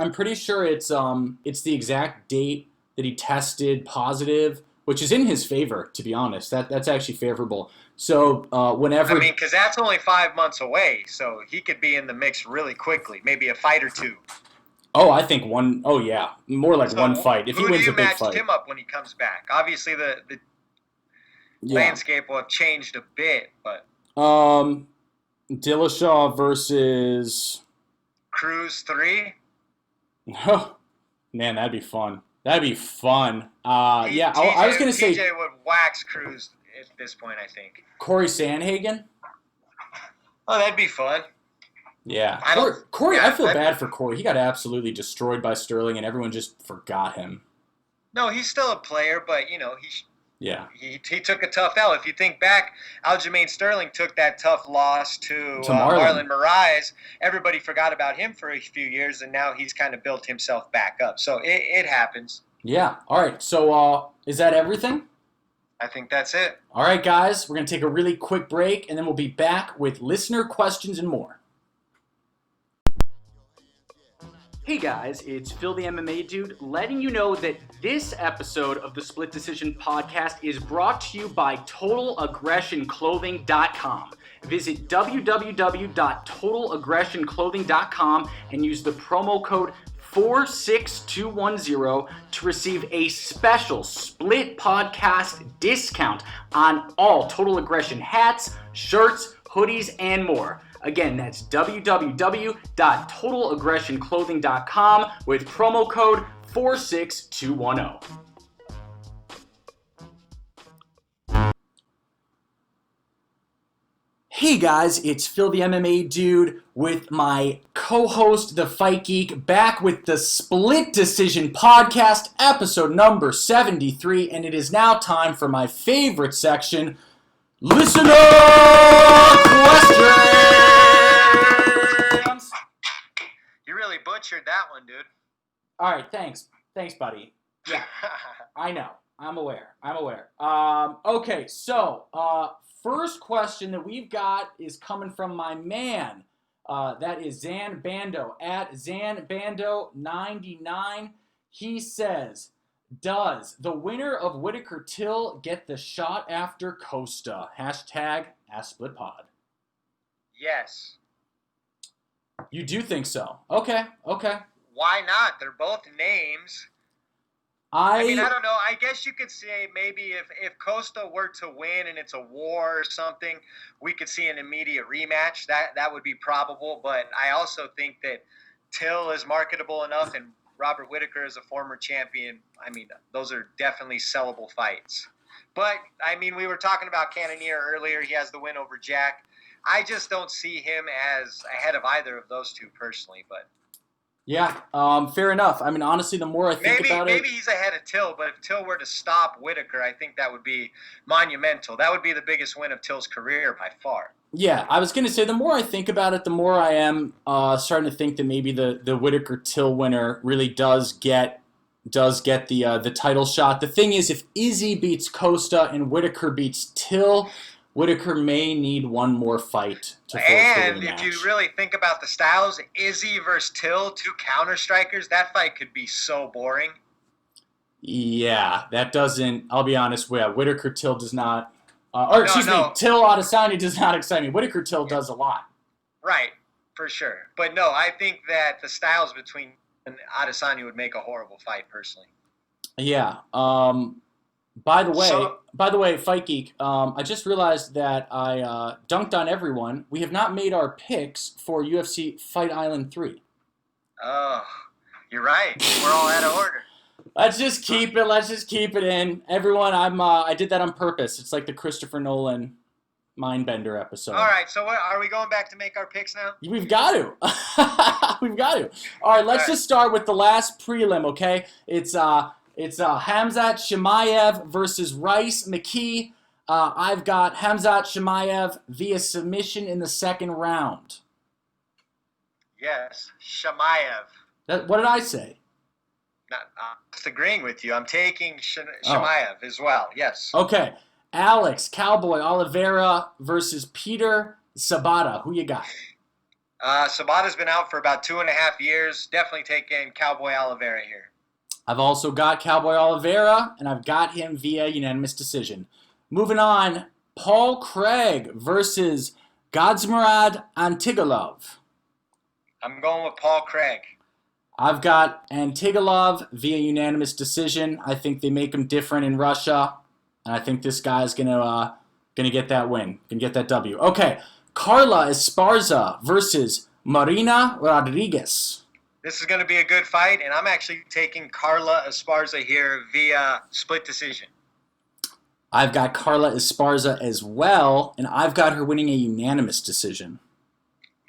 it's the exact date that he tested positive, which is in his favor, to be honest. That's actually favorable. So whenever... I mean, because that's only 5 months away, so he could be in the mix really quickly, maybe a fight or two. Oh, I think one... Oh, yeah. More like one fight. If he wins a big fight. Who do you match him up when he comes back? Obviously, the landscape will have changed a bit, but... Dillashaw versus... Cruz 3? Oh, man, that'd be fun. I was going to say... TJ would wax Cruz at this point, I think. Corey Sandhagen? Oh, that'd be fun. Yeah. Corey, I feel bad for Corey. He got absolutely destroyed by Sterling, and everyone just forgot him. No, he's still a player, but, he took a tough L. If you think back, Aljamain Sterling took that tough loss to Marlon Moraes. Everybody forgot about him for a few years, and now he's kind of built himself back up. So it happens. Yeah. All right. So is that everything? I think that's it. All right, guys. We're going to take a really quick break, and then we'll be back with listener questions and more. Hey guys, it's Phil the MMA Dude letting you know that this episode of the Split Decision Podcast is brought to you by TotalAggressionClothing.com. Visit www.TotalAggressionClothing.com and use the promo code 46210 to receive a special Split Podcast discount on all Total Aggression hats, shirts, hoodies, and more. Again, that's www.TotalAggressionClothing.com with promo code 46210. Hey guys, it's Phil the MMA Dude with my co-host, the Fight Geek, back with the Split Decision Podcast, episode number 73, and it is now time for my favorite section, Listener Questions! You really butchered that one, dude. Alright, thanks. Thanks, buddy. Yeah, I know. I'm aware. Okay, so, first question that we've got is coming from my man. That is Zan Bando at ZanBando99. He says, does the winner of Whitaker Till get the shot after Costa? Hashtag AskSplitPod. Yes. You do think so? Okay. Why not? They're both names. I mean, I don't know. I guess you could say maybe if Costa were to win and it's a war or something, we could see an immediate rematch. That would be probable. But I also think that Till is marketable enough and Robert Whitaker is a former champion. I mean, those are definitely sellable fights. But, I mean, we were talking about Cannonier earlier. He has the win over Jack. I just don't see him as ahead of either of those two personally, but... Yeah, fair enough. I mean, honestly, the more I think about it... Maybe he's ahead of Till, but if Till were to stop Whitaker, I think that would be monumental. That would be the biggest win of Till's career by far. Yeah, I was going to say, the more I think about it, the more I am starting to think that maybe the Whitaker-Till winner really does get the title shot. The thing is, if Izzy beats Costa and Whitaker beats Till... Whitaker may need one more fight to force the rematch. And if you really think about the styles, Izzy versus Till, two counter strikers, that fight could be so boring. Yeah, that doesn't. I'll be honest. Whitaker Till does not. Me. Till Adesanya does not excite me. Whitaker Till does a lot. Right, for sure. But no, I think that the styles between Adesanya would make a horrible fight, personally. Yeah. By the way, Fight Geek, I just realized that I dunked on everyone. We have not made our picks for UFC Fight Island 3. Oh, you're right. We're all out of order. Let's just keep it in. Everyone, I did that on purpose. It's like the Christopher Nolan Mindbender episode. All right, so are we going back to make our picks now? We've got to. All right, let's just start with the last prelim, okay? It's Hamzat Shimayev versus Rice Mckee. I've got Hamzat Shimayev via submission in the second round. Yes, Shimayev. What did I say? I'm just agreeing with you. I'm taking Shimayev as well. Yes. Okay. Alex Cowboy Oliveira versus Peter Sabata. Who you got? Sabata's been out for about 2.5 years. Definitely taking Cowboy Oliveira here. I've also got Cowboy Oliveira, and I've got him via unanimous decision. Moving on, Paul Craig versus Godsmurad Antigolov. I'm going with Paul Craig. I've got Antigolov via unanimous decision. I think they make him different in Russia, and I think this guy's gonna get that win, gonna get that W. Okay, Carla Esparza versus Marina Rodriguez. This is going to be a good fight, and I'm actually taking Carla Esparza here via split decision. I've got Carla Esparza as well, and I've got her winning a unanimous decision.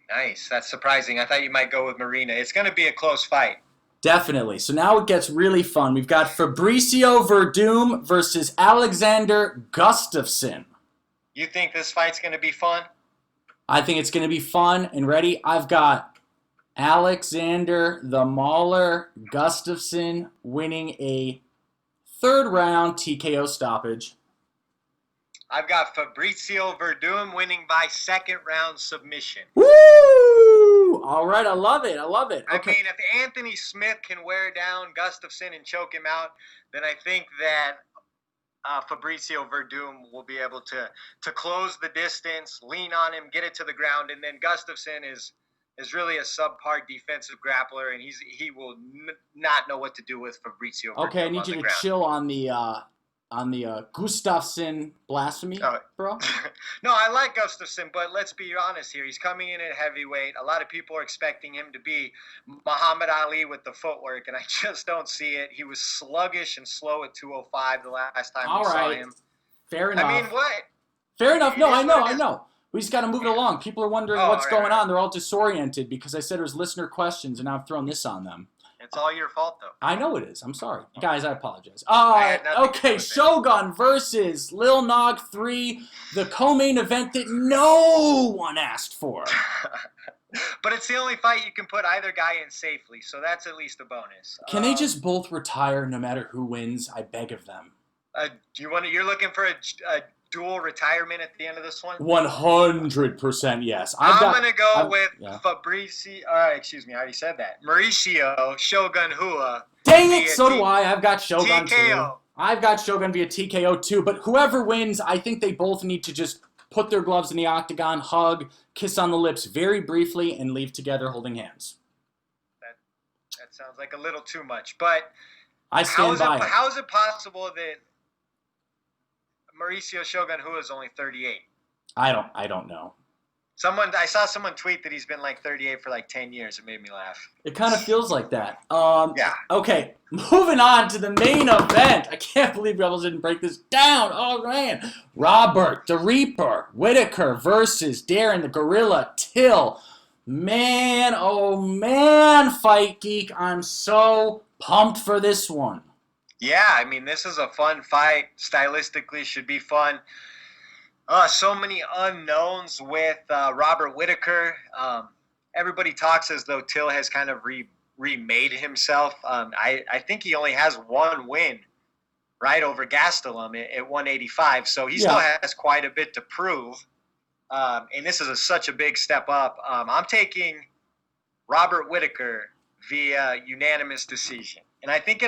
Nice. That's surprising. I thought you might go with Marina. It's going to be a close fight. Definitely. So now it gets really fun. We've got Fabricio Verdoom versus Alexander Gustafson. You think this fight's going to be fun? I think it's going to be fun and ready. I've got Alexander the Mauler Gustafson winning a third round TKO stoppage. I've got Fabricio Verdoom winning by second round submission. Woo! All right, I love it. Okay. I mean, if Anthony Smith can wear down Gustafson and choke him out, then I think that Fabricio Verdoom will be able to close the distance, lean on him, get it to the ground, and then Gustafson is really a subpar defensive grappler, and he will not know what to do with Fabricio. Okay, I need you to chill on the Gustafson blasphemy, bro. No, I like Gustafson, but let's be honest here. He's coming in at heavyweight. A lot of people are expecting him to be Muhammad Ali with the footwork, and I just don't see it. He was sluggish and slow at 205 the last time we saw him. Fair enough. I mean, what? Fair enough. No, I know. We just got to move it along. People are wondering what's going on. They're all disoriented because I said it was listener questions, and now I've thrown this on them. It's all your fault, though. I know it is. I'm sorry. Guys, I apologize. Okay, Shogun versus Little Nog 3, the co-main event that no one asked for. But it's the only fight you can put either guy in safely, so that's at least a bonus. Can they just both retire no matter who wins? I beg of them. You're looking for a dual retirement at the end of this one? 100% yes. I'm going to go with Fabricio. Excuse me, I already said that. Mauricio Shogun Hua. Dang it, so do I. I've got Shogun TKO. too. I've got Shogun via TKO too, but whoever wins, I think they both need to just put their gloves in the octagon, hug, kiss on the lips very briefly, and leave together holding hands. That sounds like a little too much, but I stand by it. How is it possible that Mauricio Shogun Hua is only 38? I don't know. I saw someone tweet that he's been like 38 for like 10 years. It made me laugh. It kind of feels like that. Yeah. Okay, moving on to the main event. I can't believe Rebels didn't break this down. Oh, man. Robert the Reaper Whittaker versus Darren the Gorilla Till. Man, oh, man, Fight Geek. I'm so pumped for this one. Yeah, I mean, this is a fun fight. Stylistically, should be fun. So many unknowns with Robert Whittaker. Everybody talks as though Till has kind of remade himself. I think he only has one win, right, over Gastelum at 185. So he still has quite a bit to prove. And this is such a big step up. I'm taking Robert Whittaker via unanimous decision. And I think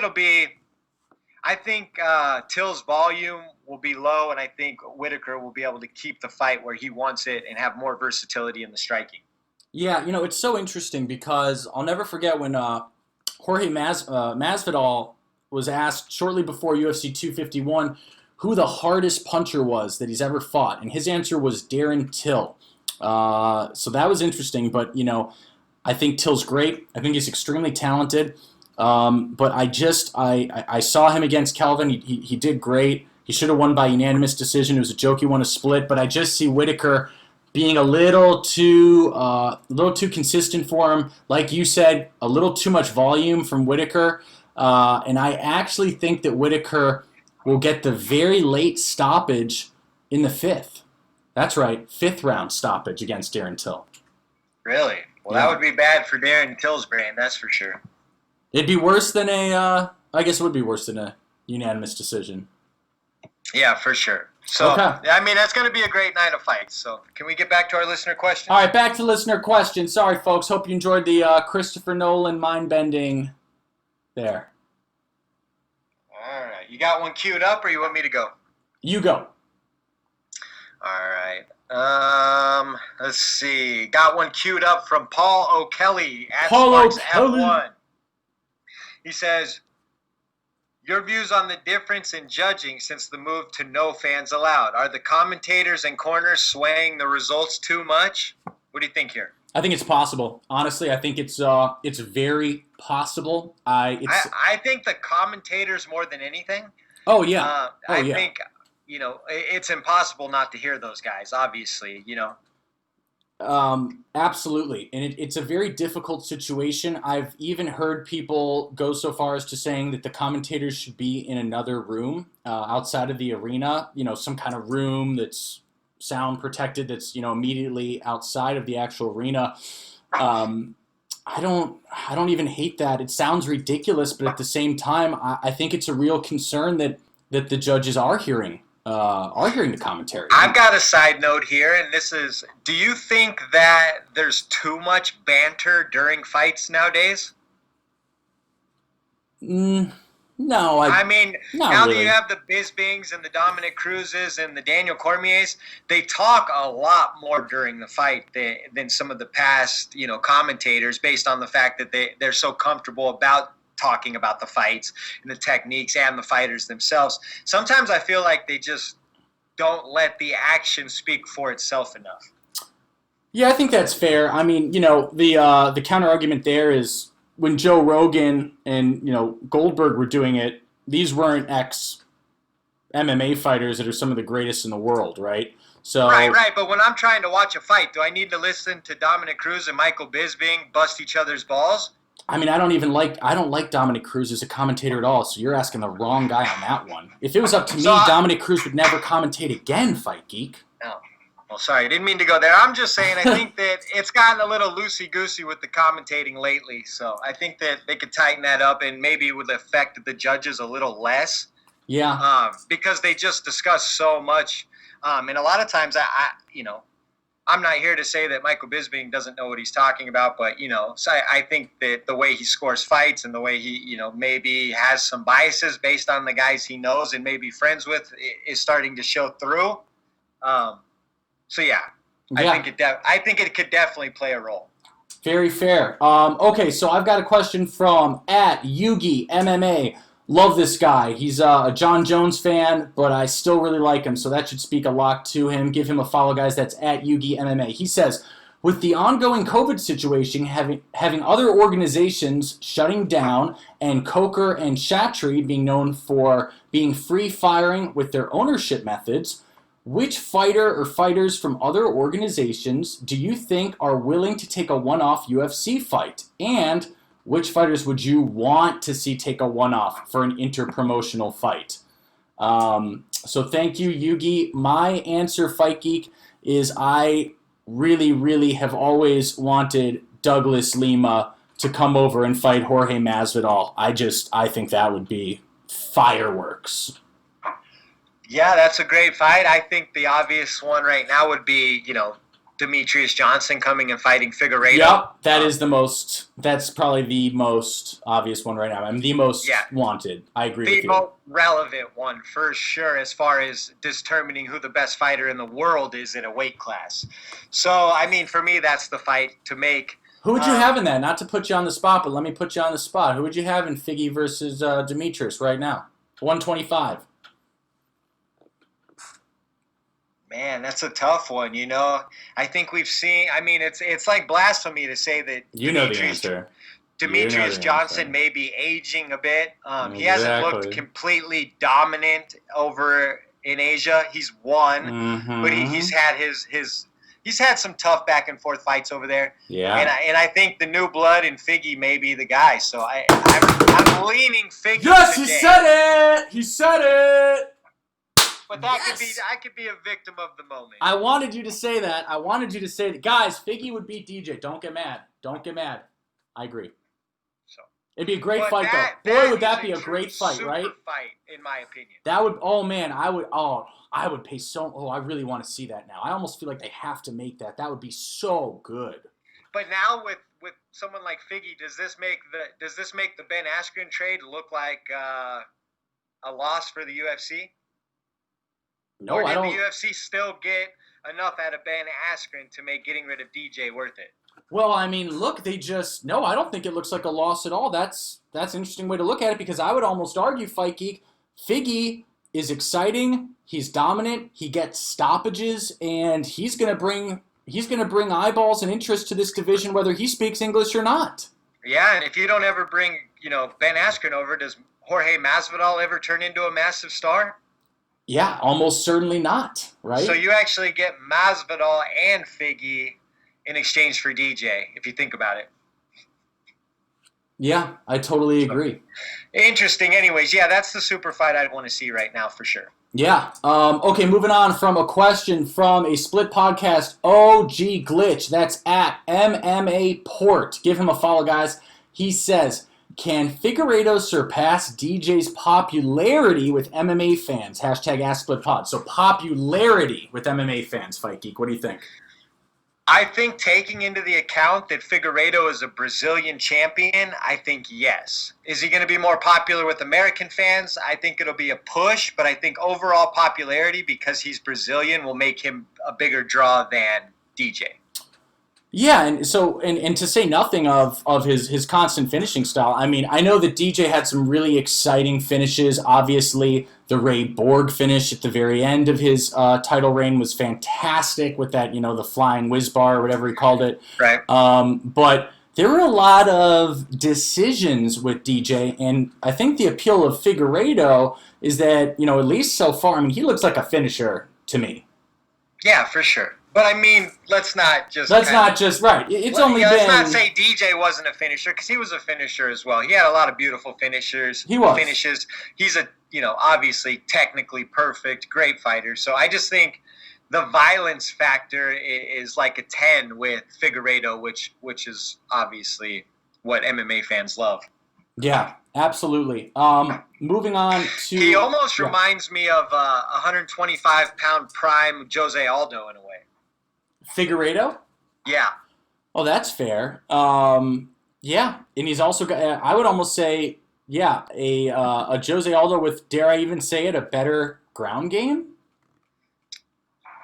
Till's volume will be low, and I think Whittaker will be able to keep the fight where he wants it and have more versatility in the striking. Yeah, it's so interesting because I'll never forget when Jorge Masvidal was asked shortly before UFC 251 who the hardest puncher was that he's ever fought, and his answer was Darren Till. So that was interesting, but, I think Till's great. I think he's extremely talented. But I saw him against Kelvin. He did great. He should have won by unanimous decision. It was a joke he won a split, but I just see Whittaker being a little too consistent for him. Like you said, a little too much volume from Whittaker. And I actually think that Whittaker will get the very late stoppage in the 5th. That's right, 5th round stoppage against Darren Till. Really? Well, that would be bad for Darren Till's brain, that's for sure. It'd be worse than I guess it would be worse than a unanimous decision. Yeah, for sure. So, okay. I mean, that's going to be a great night of fights. So, can we get back to our listener questions? All right, back to listener questions. Sorry, folks. Hope you enjoyed the Christopher Nolan mind-bending there. All right. You got one queued up, or you want me to go? You go. All right. Let's see. Got one queued up from Paul O'Kelly at Sparks F1. He says, your views on the difference in judging since the move to no fans allowed. Are the commentators and corners swaying the results too much? What do you think here? I think it's possible. Honestly, I think it's very possible. I think the commentators more than anything. Oh, yeah. I think, it's impossible not to hear those guys, obviously, Absolutely. And it's a very difficult situation. I've even heard people go so far as to saying that the commentators should be in another room outside of the arena, some kind of room that's sound protected, that's, immediately outside of the actual arena. I don't even hate that. It sounds ridiculous, but at the same time, I think it's a real concern that the judges are hearing the commentary. I've got a side note here, and this is, do you think that there's too much banter during fights nowadays? No. Now really. That you have the Bispings and the Dominic Cruzes and the Daniel Cormiers, they talk a lot more during the fight than some of the past, commentators, based on the fact that they're so comfortable about talking about the fights and the techniques and the fighters themselves. Sometimes I feel like they just don't let the action speak for itself enough. Yeah, I think that's fair. I mean, the counter argument there is when Joe Rogan and, Goldberg were doing it, these weren't ex-MMA fighters that are some of the greatest in the world, right? So Right. But when I'm trying to watch a fight, do I need to listen to Dominic Cruz and Michael Bisping bust each other's balls? I mean, I don't like Dominic Cruz as a commentator at all, so you're asking the wrong guy on that one. If it was up to me, Dominic Cruz would never commentate again, Fight Geek. No. Well, sorry, I didn't mean to go there. I'm just saying I think that it's gotten a little loosey-goosey with the commentating lately, so I think that they could tighten that up and maybe it would affect the judges a little less. Yeah. Because they just discuss so much. And a lot of times, I'm not here to say that Michael Bisping doesn't know what he's talking about, but, so I think that the way he scores fights and the way he, maybe has some biases based on the guys he knows and maybe friends with is starting to show through. So, yeah. I think it could definitely play a role. Very fair. Okay, so I've got a question from @Yugi MMA. Love this guy. He's a John Jones fan, but I still really like him, so that should speak a lot to him. Give him a follow, guys. That's @Yugi MMA. He says, with the ongoing COVID situation, having other organizations shutting down, and Coker and Chatri being known for being free-firing with their ownership methods, which fighter or fighters from other organizations do you think are willing to take a one-off UFC fight? And which fighters would you want to see take a one-off for an inter-promotional fight? So thank you, Yugi. My answer, Fight Geek, is I really, really have always wanted Douglas Lima to come over and fight Jorge Masvidal. I think that would be fireworks. Yeah, that's a great fight. I think the obvious one right now would be, Demetrius Johnson coming and fighting Figareto. Yep, that's probably the most obvious one right now. I'm the most wanted. I agree with you. The most relevant one, for sure, as far as determining who the best fighter in the world is in a weight class. So, I mean, for me, that's the fight to make. Who would you have in that? Not to put you on the spot, but let me put you on the spot. Who would you have in Figgy versus Demetrius right now? 125. Man, that's a tough one, I think we've seen, it's like blasphemy to say that Demetrius Johnson may be aging a bit. He hasn't looked completely dominant over in Asia. He's won, but he's had he's had some tough back and forth fights over there. Yeah. And I think the new blood in Figgy may be the guy. So I'm leaning Figgy. Yes, today. He said it. But I could be a victim of the moment. I wanted you to say that. Guys, Figgy would beat DJ. Don't get mad. I agree. So it'd be a great fight, though. Boy, would that be a great fight, right? Fight, in my opinion. That would. Oh man, I would pay so. Oh, I really want to see that now. I almost feel like they have to make that. That would be so good. But now with someone like Figgy, does this make the Ben Askren trade look like a loss for the UFC? No, or did I don't. the UFC still get enough out of Ben Askren to make getting rid of DJ worth it? Well, I mean, look, I don't think it looks like a loss at all. That's an interesting way to look at it, because I would almost argue, Fight Geek, Figgy is exciting, he's dominant, he gets stoppages, and he's gonna bring eyeballs and interest to this division whether he speaks English or not. Yeah, and if you don't ever bring, Ben Askren over, does Jorge Masvidal ever turn into a massive star? Yeah, almost certainly not, right? So you actually get Masvidal and Figgy in exchange for DJ, if you think about it. Yeah, I totally agree. Interesting. Anyways, yeah, that's the super fight I'd want to see right now for sure. Yeah. Okay, moving on from a question from a Split Podcast OG Glitch. That's @MMA Port. Give him a follow, guys. He says, can Figareto surpass DJ's popularity with MMA fans? #AskSplitPod. So popularity with MMA fans, Fight Geek. What do you think? I think taking into the account that Figareto is a Brazilian champion, I think yes. Is he going to be more popular with American fans? I think it'll be a push, but I think overall popularity, because he's Brazilian, will make him a bigger draw than DJ. Yeah, and so and to say nothing of his constant finishing style. I mean, I know that DJ had some really exciting finishes. Obviously, the Ray Borg finish at the very end of his title reign was fantastic with that, the flying whiz bar or whatever he called it. Right. But there were a lot of decisions with DJ, and I think the appeal of Figareto is that, at least so far, I mean, he looks like a finisher to me. Yeah, for sure. But I mean, let's not just right. It's only been. Let's not say DJ wasn't a finisher, because he was a finisher as well. He had a lot of beautiful finishes. He was. Finishes. He's a obviously technically perfect, great fighter. So I just think the violence factor is like a 10 with Figareto, which is obviously what MMA fans love. Yeah, absolutely. Moving on to... He almost reminds me of 125-pound prime Jose Aldo in a way. Figareto? Yeah. Oh, that's fair. Yeah, and he's also got, I would almost say, a Jose Aldo with, dare I even say it, a better ground game?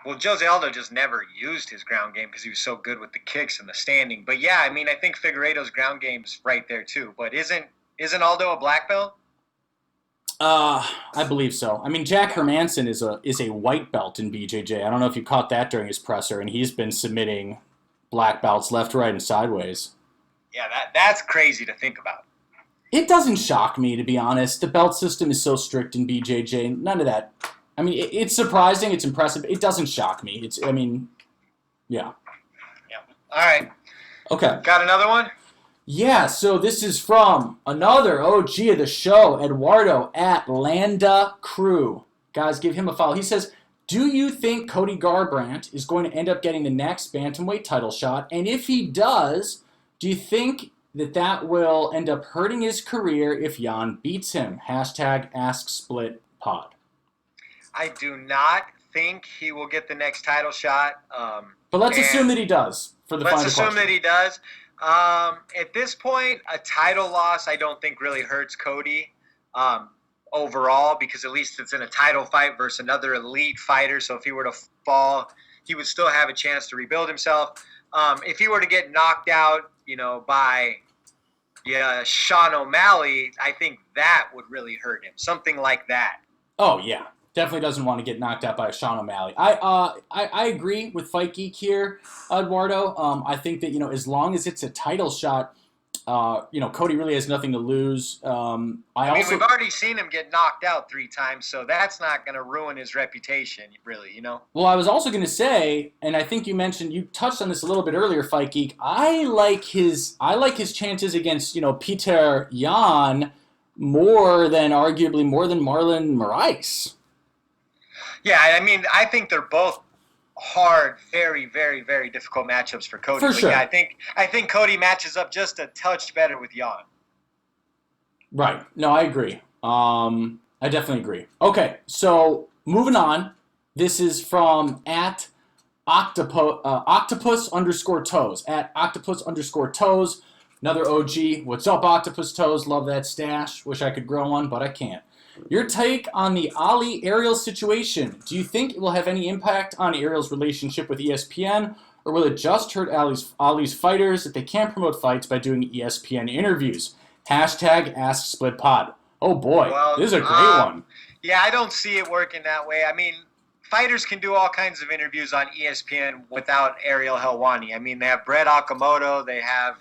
Well, Jose Aldo just never used his ground game because he was so good with the kicks and the standing. But yeah, I mean, I think Figareto's ground game's right there too. But isn't Aldo a black belt? I believe so. I mean, Jack Hermanson is a white belt in BJJ. I don't know if you caught that during his presser, and he's been submitting black belts left, right, and sideways. Yeah, that's crazy to think about. It doesn't shock me, to be honest. The belt system is so strict in BJJ. None of that. I mean, it's surprising. It's impressive. It doesn't shock me. Yeah. All right. Okay. Got another one? Yeah, so this is from another OG of the show, Eduardo at Landa Crew. Guys, give him a follow. He says, do you think Cody Garbrandt is going to end up getting the next Bantamweight title shot? And if he does, do you think that will end up hurting his career if Jan beats him? #AskSplitPod. I do not think he will get the next title shot. But let's assume that he does for the final question. Let's assume that he does. At this point, a title loss I don't think really hurts Cody overall, because at least it's in a title fight versus another elite fighter. So if he were to fall, he would still have a chance to rebuild himself. If he were to get knocked out, by Sean O'Malley, I think that would really hurt him. Something like that. Oh, yeah. Definitely doesn't want to get knocked out by Sean O'Malley. I agree with Fight Geek here, Eduardo. I think that, as long as it's a title shot, Cody really has nothing to lose. We've already seen him get knocked out 3 times, so that's not going to ruin his reputation, really, Well, I was also going to say, and I think you touched on this a little bit earlier, Fight Geek. I like his chances against, Peter Yan arguably more than Marlon Moraes. Yeah, I mean, I think they're both hard, very, very, very difficult matchups for Cody. For sure. Yeah, I think Cody matches up just a touch better with Jan. Right. No, I agree. I definitely agree. Okay, so moving on. This is from at octopus_toes. At octopus_toes. Another OG. What's up, Octopus Toes? Love that stash. Wish I could grow one, but I can't. Your take on the Ali Ariel situation. Do you think it will have any impact on Ariel's relationship with ESPN, or will it just hurt Ali's fighters if they can't promote fights by doing ESPN interviews? #AskSplitPod. Oh boy, this is a great one. Yeah, I don't see it working that way. I mean, fighters can do all kinds of interviews on ESPN without Ariel Helwani. I mean, they have Brett Okamoto, they have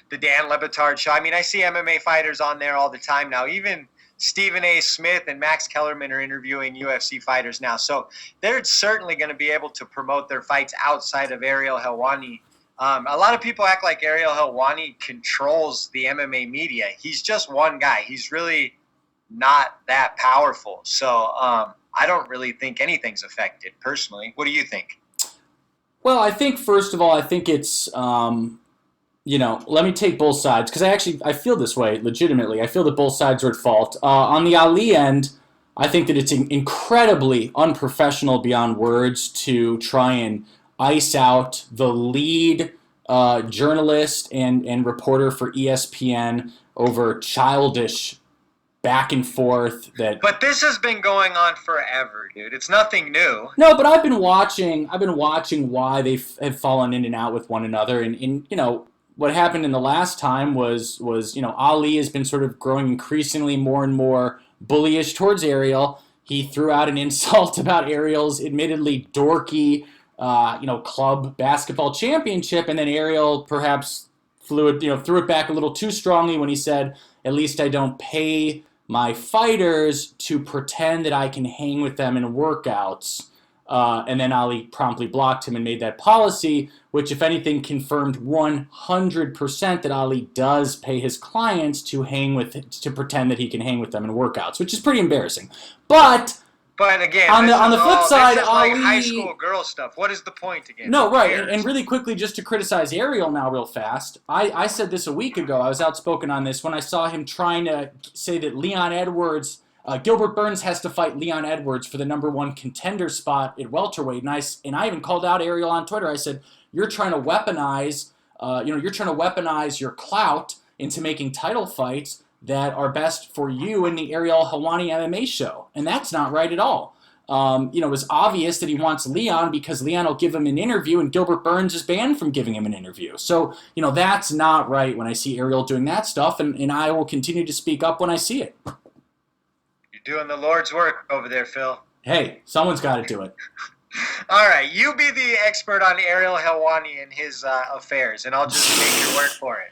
the Dan Le Batard show. I mean, I see MMA fighters on there all the time now. Even Stephen A. Smith and Max Kellerman are interviewing UFC fighters now. So they're certainly going to be able to promote their fights outside of Ariel Helwani. A lot of people act like Ariel Helwani controls the MMA media. He's just one guy. He's really not that powerful. So I don't really think anything's affected, personally. What do you think? Well, I think, first of all, it's... let me take both sides, because I feel this way legitimately. I feel that both sides are at fault. On the Ali end, I think that it's incredibly unprofessional beyond words to try and ice out the lead journalist and reporter for ESPN over childish back and forth. But this has been going on forever, dude. It's nothing new. No, but I've been watching why they have fallen in and out with one another, and what happened in the last time was Ali has been sort of growing increasingly more and more bullyish towards Ariel. He threw out an insult about Ariel's admittedly dorky, club basketball championship, and then Ariel perhaps threw it back a little too strongly when he said, "At least I don't pay my fighters to pretend that I can hang with them in workouts." And then Ali promptly blocked him and made that policy, which, if anything, confirmed 100% that Ali does pay his clients to pretend that he can hang with them in workouts, which is pretty embarrassing. But again, on the flip side, this is Ali, like high school girl stuff. What is the point again? No, right. And really quickly, just to criticize Ariel now real fast, I said this a week ago. I was outspoken on this when I saw him trying to say that Leon Edwards, Gilbert Burns has to fight Leon Edwards for the #1 contender spot at welterweight. And I even called out Ariel on Twitter. I said, you're trying to weaponize, your clout into making title fights that are best for you in the Ariel Helwani MMA show. And that's not right at all. It was obvious that he wants Leon because Leon will give him an interview and Gilbert Burns is banned from giving him an interview. So, that's not right when I see Ariel doing that stuff, and I will continue to speak up when I see it. You're doing the Lord's work over there, Phil. Hey, someone's got to do it. All right, you be the expert on Ariel Helwani and his affairs, and I'll just take your word for it.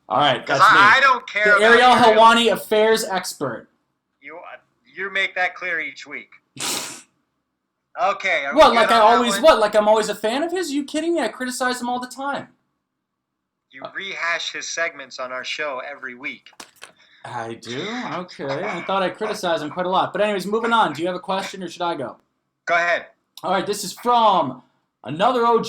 All right, because that's me. I don't care the about Ariel Helwani affairs expert. You make that clear each week. Okay. Like I'm always a fan of his? Are you kidding me? I criticize him all the time. You rehash his segments on our show every week. I do? Okay. I thought I criticized him quite a lot. But anyways, moving on. Do you have a question or should I go? Go ahead. All right, this is from another OG,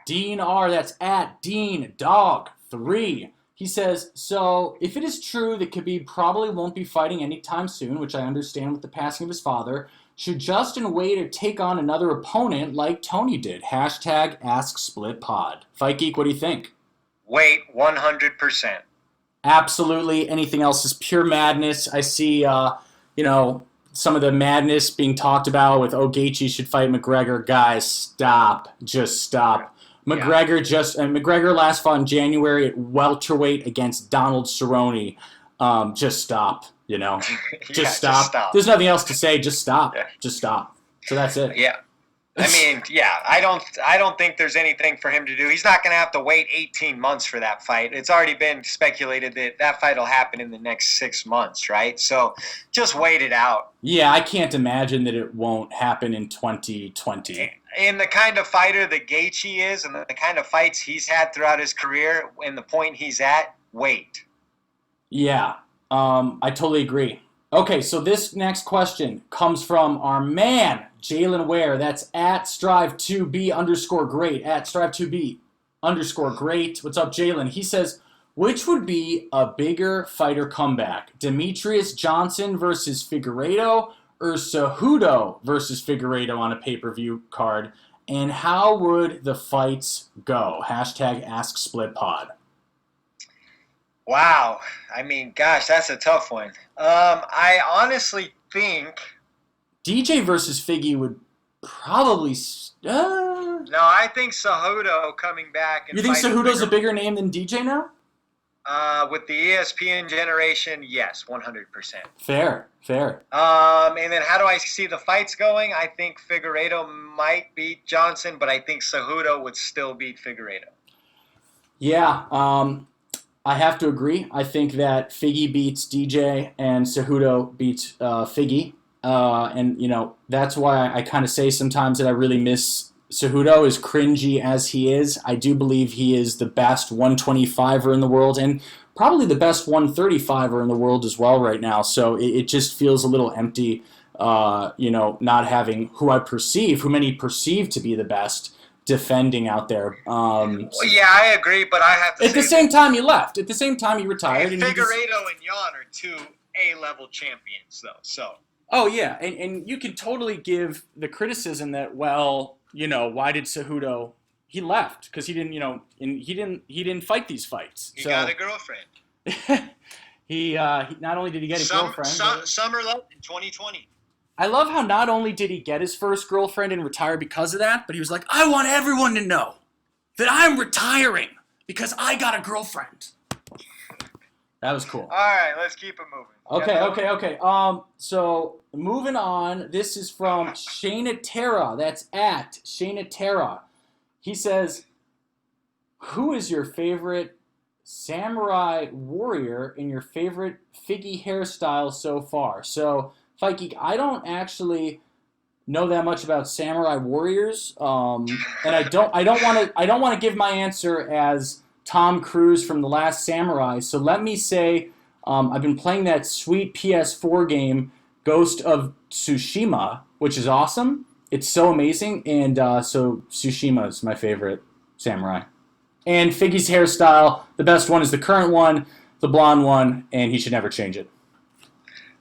Dean R. That's at Dean Dog 3. He says, so if it is true that Khabib probably won't be fighting anytime soon, which I understand with the passing of his father, should Justin wait to take on another opponent like Tony did? #AskSplitPod. Fight Geek, what do you think? Wait, 100%. Absolutely. Anything else is pure madness. I see, some of the madness being talked about with Gaethje should fight McGregor. Guys, stop. Just stop. McGregor last fought in January at welterweight against Donald Cerrone. Just stop. Just stop. There's nothing else to say. Just stop. Yeah. Just stop. So that's it. Yeah. I don't think there's anything for him to do. He's not going to have to wait 18 months for that fight. It's already been speculated that fight will happen in the next 6 months, right? So just wait it out. Yeah, I can't imagine that it won't happen in 2020. And the kind of fighter that Gaethje is and the kind of fights he's had throughout his career and the point he's at, wait. Yeah, I totally agree. Okay, so this next question comes from our man, Jalen Ware. That's at Strive2B_great. At Strive2B_great. What's up, Jalen? He says, which would be a bigger fighter comeback? Demetrius Johnson versus Figareto or Cejudo versus Figareto on a pay-per-view card? And how would the fights go? #AskSplitPod. Wow. Gosh, that's a tough one. I honestly think DJ versus Figgy would probably... No, I think Cejudo coming back. And you think Cejudo's a bigger name than DJ now? With the ESPN generation, yes, 100%. Fair. And then how do I see the fights going? I think Figareto might beat Johnson, but I think Cejudo would still beat Figareto. Yeah, I have to agree. I think that Figgy beats DJ and Cejudo beats Figgy. And that's why I kind of say sometimes that I really miss Cejudo, as cringy as he is. I do believe he is the best 125er in the world and probably the best 135er in the world as well right now. So it just feels a little empty, not having who many perceive to be the best defending out there. Yeah, I agree, but I have to At the same time, he left. At the same time, he retired. And Figareto and Jan are two A-level champions, though. So. Oh yeah, and you can totally give the criticism that, well, why did Cejudo? He left because he didn't, he didn't fight these fights. He got a girlfriend. he not only did he get a girlfriend. Summer love in 2020. I love how not only did he get his first girlfriend and retire because of that, but he was like, I want everyone to know that I'm retiring because I got a girlfriend. That was cool. All right, let's keep it moving. Okay. So moving on, this is from Shayna Terra. That's at Shayna Terra. He says, who is your favorite samurai warrior and your favorite Figgy hairstyle so far? So, Fight Geek, I don't actually know that much about samurai warriors, and I don't want to give my answer as Tom Cruise from The Last Samurai. So let me say, I've been playing that sweet PS4 game, Ghost of Tsushima, which is awesome. It's so amazing, and so Tsushima is my favorite samurai. And Figgy's hairstyle, the best one is the current one, the blonde one, and he should never change it.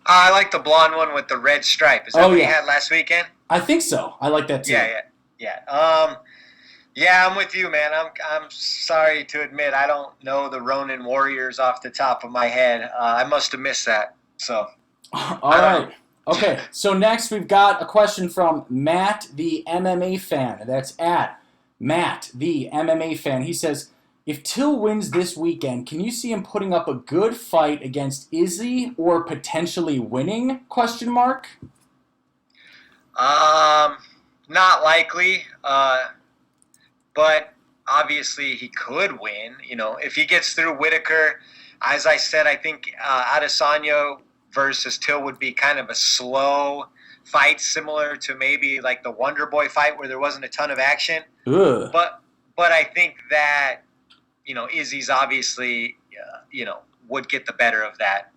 I like the blonde one with the red stripe. Is that what he had last weekend? I think so. I like that too. Yeah. Yeah, I'm with you, man. I'm sorry to admit I don't know the Ronin Warriors off the top of my head. I must have missed that. So. All right. Okay. So next we've got a question from Matt, the MMA fan. That's at Matt, the MMA fan. He says, if Till wins this weekend, can you see him putting up a good fight against Izzy or potentially winning? ? Not likely. But obviously he could win. If he gets through Whitaker, as I said, I think Adesanya versus Till would be kind of a slow fight, similar to maybe like the Wonder Boy fight where there wasn't a ton of action. Ugh. But I think that Izzy's obviously would get the better of that.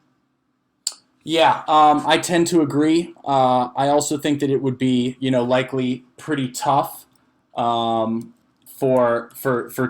Yeah, I tend to agree. I also think that it would be likely pretty tough. For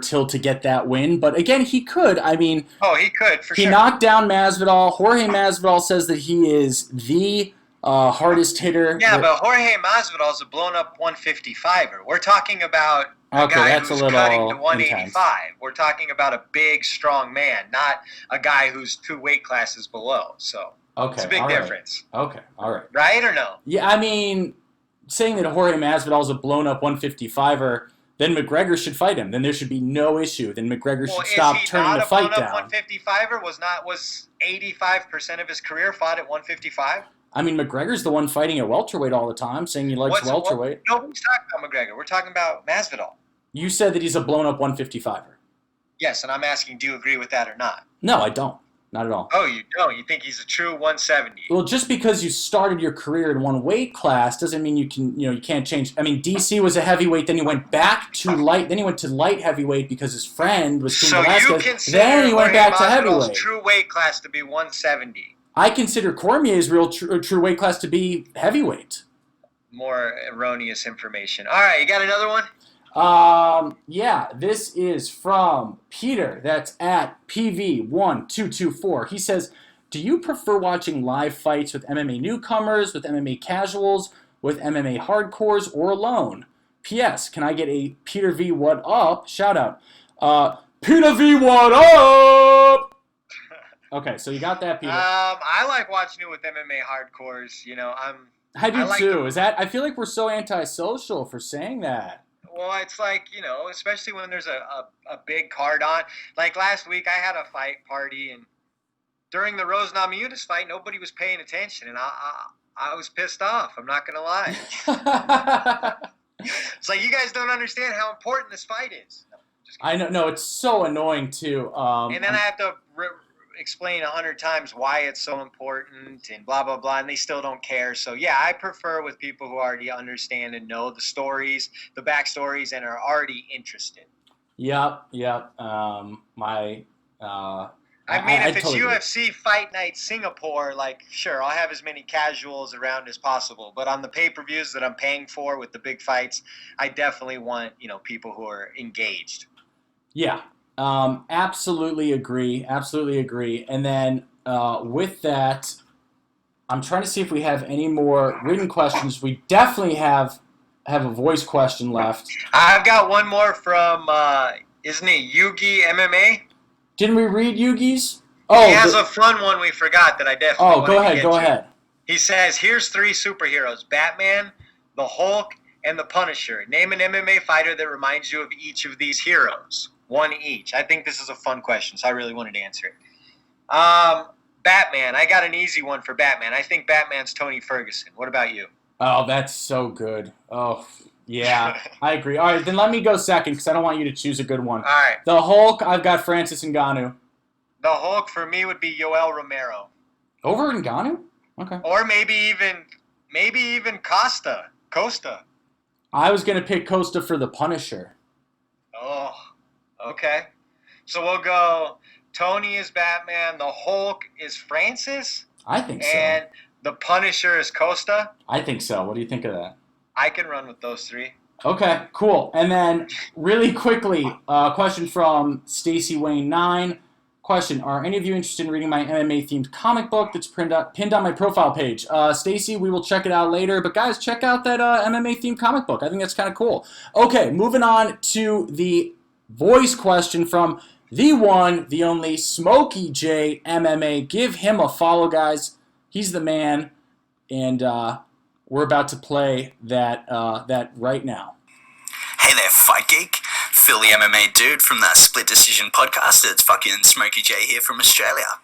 Till to get that win. But again, he could. I mean, he could, for sure. He knocked down Masvidal. Jorge Masvidal says that he is the hardest hitter. Yeah, but Jorge Masvidal's a blown-up 155er. We're talking about a guy that's who's a little cutting to 185. intense. We're talking about a big, strong man, not a guy who's 2 weight classes below. So it's a big difference. Okay, all right. Right or no? Yeah, I mean, saying that Jorge Masvidal's a blown-up 155er, then McGregor should fight him. Then there should be no issue. Then McGregor should stop turning the fight down. Is he not a 155er? Was 85% of his career fought at 155? I mean, McGregor's the one fighting at welterweight all the time, saying he likes welterweight. Nobody's talking about McGregor. We're talking about Masvidal. You said that he's a blown-up 155er. Yes, and I'm asking, do you agree with that or not? No, I don't. Not at all. Oh, you don't? You think he's a true 170? Well, just because you started your career in one weight class doesn't mean you can't change. I mean, DC was a heavyweight, then he went back to light, then he went to light heavyweight because his friend was King Velasquez. So you consider then he went back to heavyweight. True weight class to be 170? I consider Cormier's real true weight class to be heavyweight. More erroneous information. All right, you got another one? Yeah, this is from Peter. That's at PV1224. He says, do you prefer watching live fights with MMA newcomers, with MMA casuals, with MMA hardcores, or alone? P.S. Can I get a Peter V what up? Shout out. Peter V what up? Okay, so you got that, Peter. I like watching it with MMA hardcores. I do too. I feel like we're so antisocial for saying that. Well, it's like, especially when there's a big card on. Like last week, I had a fight party, and during the Rose Namajunas fight, nobody was paying attention, and I was pissed off. I'm not going to lie. It's like, you guys don't understand how important this fight is. No, I know. No, it's so annoying, too. And then I have to explain 100 times why it's so important and blah, blah, blah, and they still don't care. So, yeah, I prefer with people who already understand and know the stories, the backstories, and are already interested. Yep. If it's totally UFC Fight Night Singapore, sure, I'll have as many casuals around as possible. But on the pay-per-views that I'm paying for with the big fights, I definitely want, people who are engaged. Yeah. Absolutely agree. And then with that, I'm trying to see if we have any more written questions. We definitely have a voice question left. I've got one more from, isn't it Yugi MMA? Didn't we read Yugi's? Oh, he has a fun one we forgot that I definitely want to get to. Go ahead. He says, here's 3 superheroes, Batman, the Hulk, and the Punisher. Name an MMA fighter that reminds you of each of these heroes. 1 each. I think this is a fun question, so I really wanted to answer it. Batman. I got an easy one for Batman. I think Batman's Tony Ferguson. What about you? Oh, that's so good. Oh, yeah, I agree. All right, then let me go second because I don't want you to choose a good one. All right. The Hulk, I've got Francis Ngannou. The Hulk for me would be Yoel Romero. Over Ngannou? Okay. Or maybe even Costa. Costa. I was going to pick Costa for the Punisher. Oh, okay. So we'll go Tony is Batman, the Hulk is Francis, I think so. and the Punisher is Costa. I think so. What do you think of that? I can run with those three. Okay, cool. And then really quickly, question from Stacy Wayne 9. Question, are any of you interested in reading my MMA-themed comic book that's pinned on my profile page? Stacy, we will check it out later. But guys, check out that MMA-themed comic book. I think that's kind of cool. Okay, moving on to the voice question from the one, the only, Smokey J MMA. Give him a follow, guys. He's the man. And we're about to play that right now. Hey there, Fight Geek. Phil the MMA dude from the Split Decision podcast. It's fucking Smokey J here from Australia.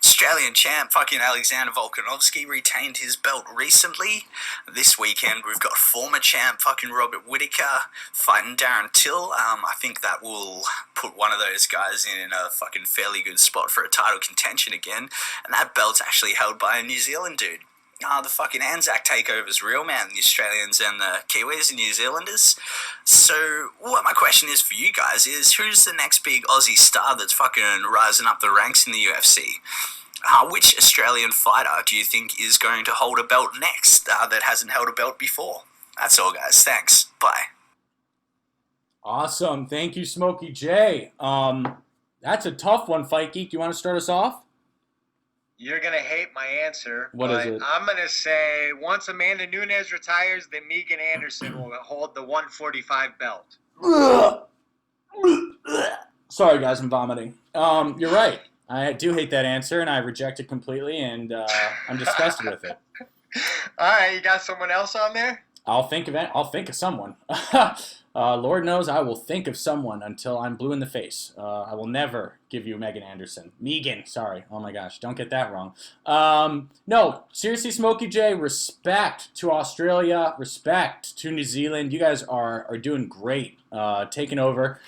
Australian champ fucking Alexander Volkanovski retained his belt recently. This weekend we've got former champ fucking Robert Whittaker fighting Darren Till. I think that will put one of those guys in a fucking fairly good spot for a title contention again. And that belt's actually held by a New Zealand dude. The fucking Anzac takeover's real, man. The Australians and the Kiwis and New Zealanders. So, what my question is for you guys is, who's the next big Aussie star that's fucking rising up the ranks in the UFC? Which Australian fighter do you think is going to hold a belt next that hasn't held a belt before? That's all, guys. Thanks. Bye. Awesome. Thank you, Smokey J. That's a tough one, Fight Geek. Do you want to start us off? You're going to hate my answer. What is it? I'm going to say once Amanda Nunes retires, then Megan Anderson will hold the 145 belt. Sorry, guys. I'm vomiting. You're right. I do hate that answer, and I reject it completely, and I'm disgusted with it. All right. You got someone else on there? I'll think of someone. Lord knows I will think of someone until I'm blue in the face. I will never give you Megan Anderson. Megan, sorry. Oh my gosh, don't get that wrong. No, seriously, Smokey J, respect to Australia, respect to New Zealand. You guys are doing great, taking over.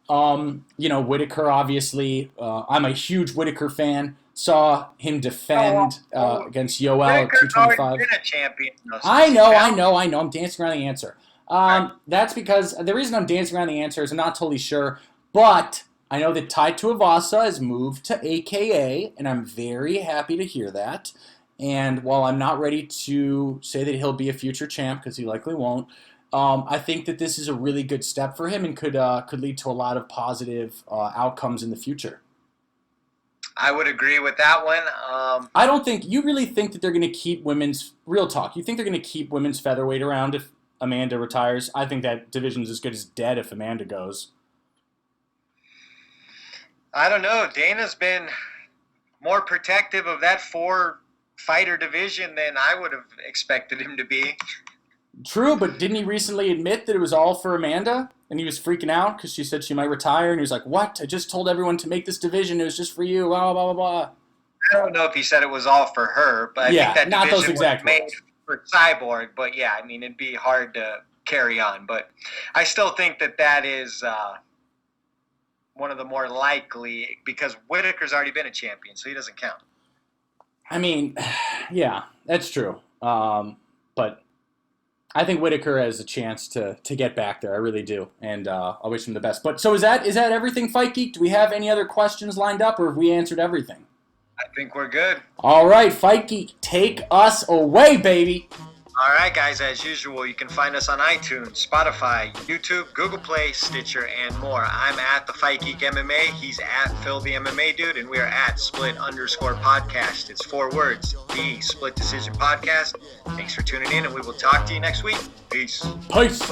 Whittaker, obviously. I'm a huge Whittaker fan. Saw him defend against Yoel at 225. Been a champion. I know. I'm dancing around the answer. That's because the reason I'm dancing around the answer is I'm not totally sure, but I know that Tai Tuivasa has moved to AKA, and I'm very happy to hear that. And while I'm not ready to say that he'll be a future champ, because he likely won't, I think that this is a really good step for him and could lead to a lot of positive outcomes in the future. I would agree with that one. I don't think you really think that they're going to keep women's real talk. You think they're going to keep women's featherweight around if Amanda retires? I think that division's as good as dead if Amanda goes. I don't know. Dana's been more protective of that 4-fighter division than I would have expected him to be. True, but didn't he recently admit that it was all for Amanda? And he was freaking out because she said she might retire, and he was like, "What? I just told everyone to make this division. It was just for you, blah, blah, blah, blah." I don't know if he said it was all for her, but I think that not division those exact was made words. for Cyborg. But yeah, I mean, it'd be hard to carry on. But I still think that is one of the more likely, because Whittaker's already been a champion, so he doesn't count. I mean, yeah, that's true. But I think Whittaker has a chance to get back there. I really do, and I wish him the best. But so is that everything, Fight Geek? Do we have any other questions lined up, or have we answered everything? I think we're good. All right, Fight Geek, take us away, baby. All right, guys, as usual, you can find us on iTunes, Spotify, YouTube, Google Play, Stitcher, and more. I'm at The Fight Geek MMA. He's at Phil the MMA Dude, and we are at Split_podcast. It's 4 words, The Split Decision Podcast. Thanks for tuning in, and we will talk to you next week. Peace. Peace.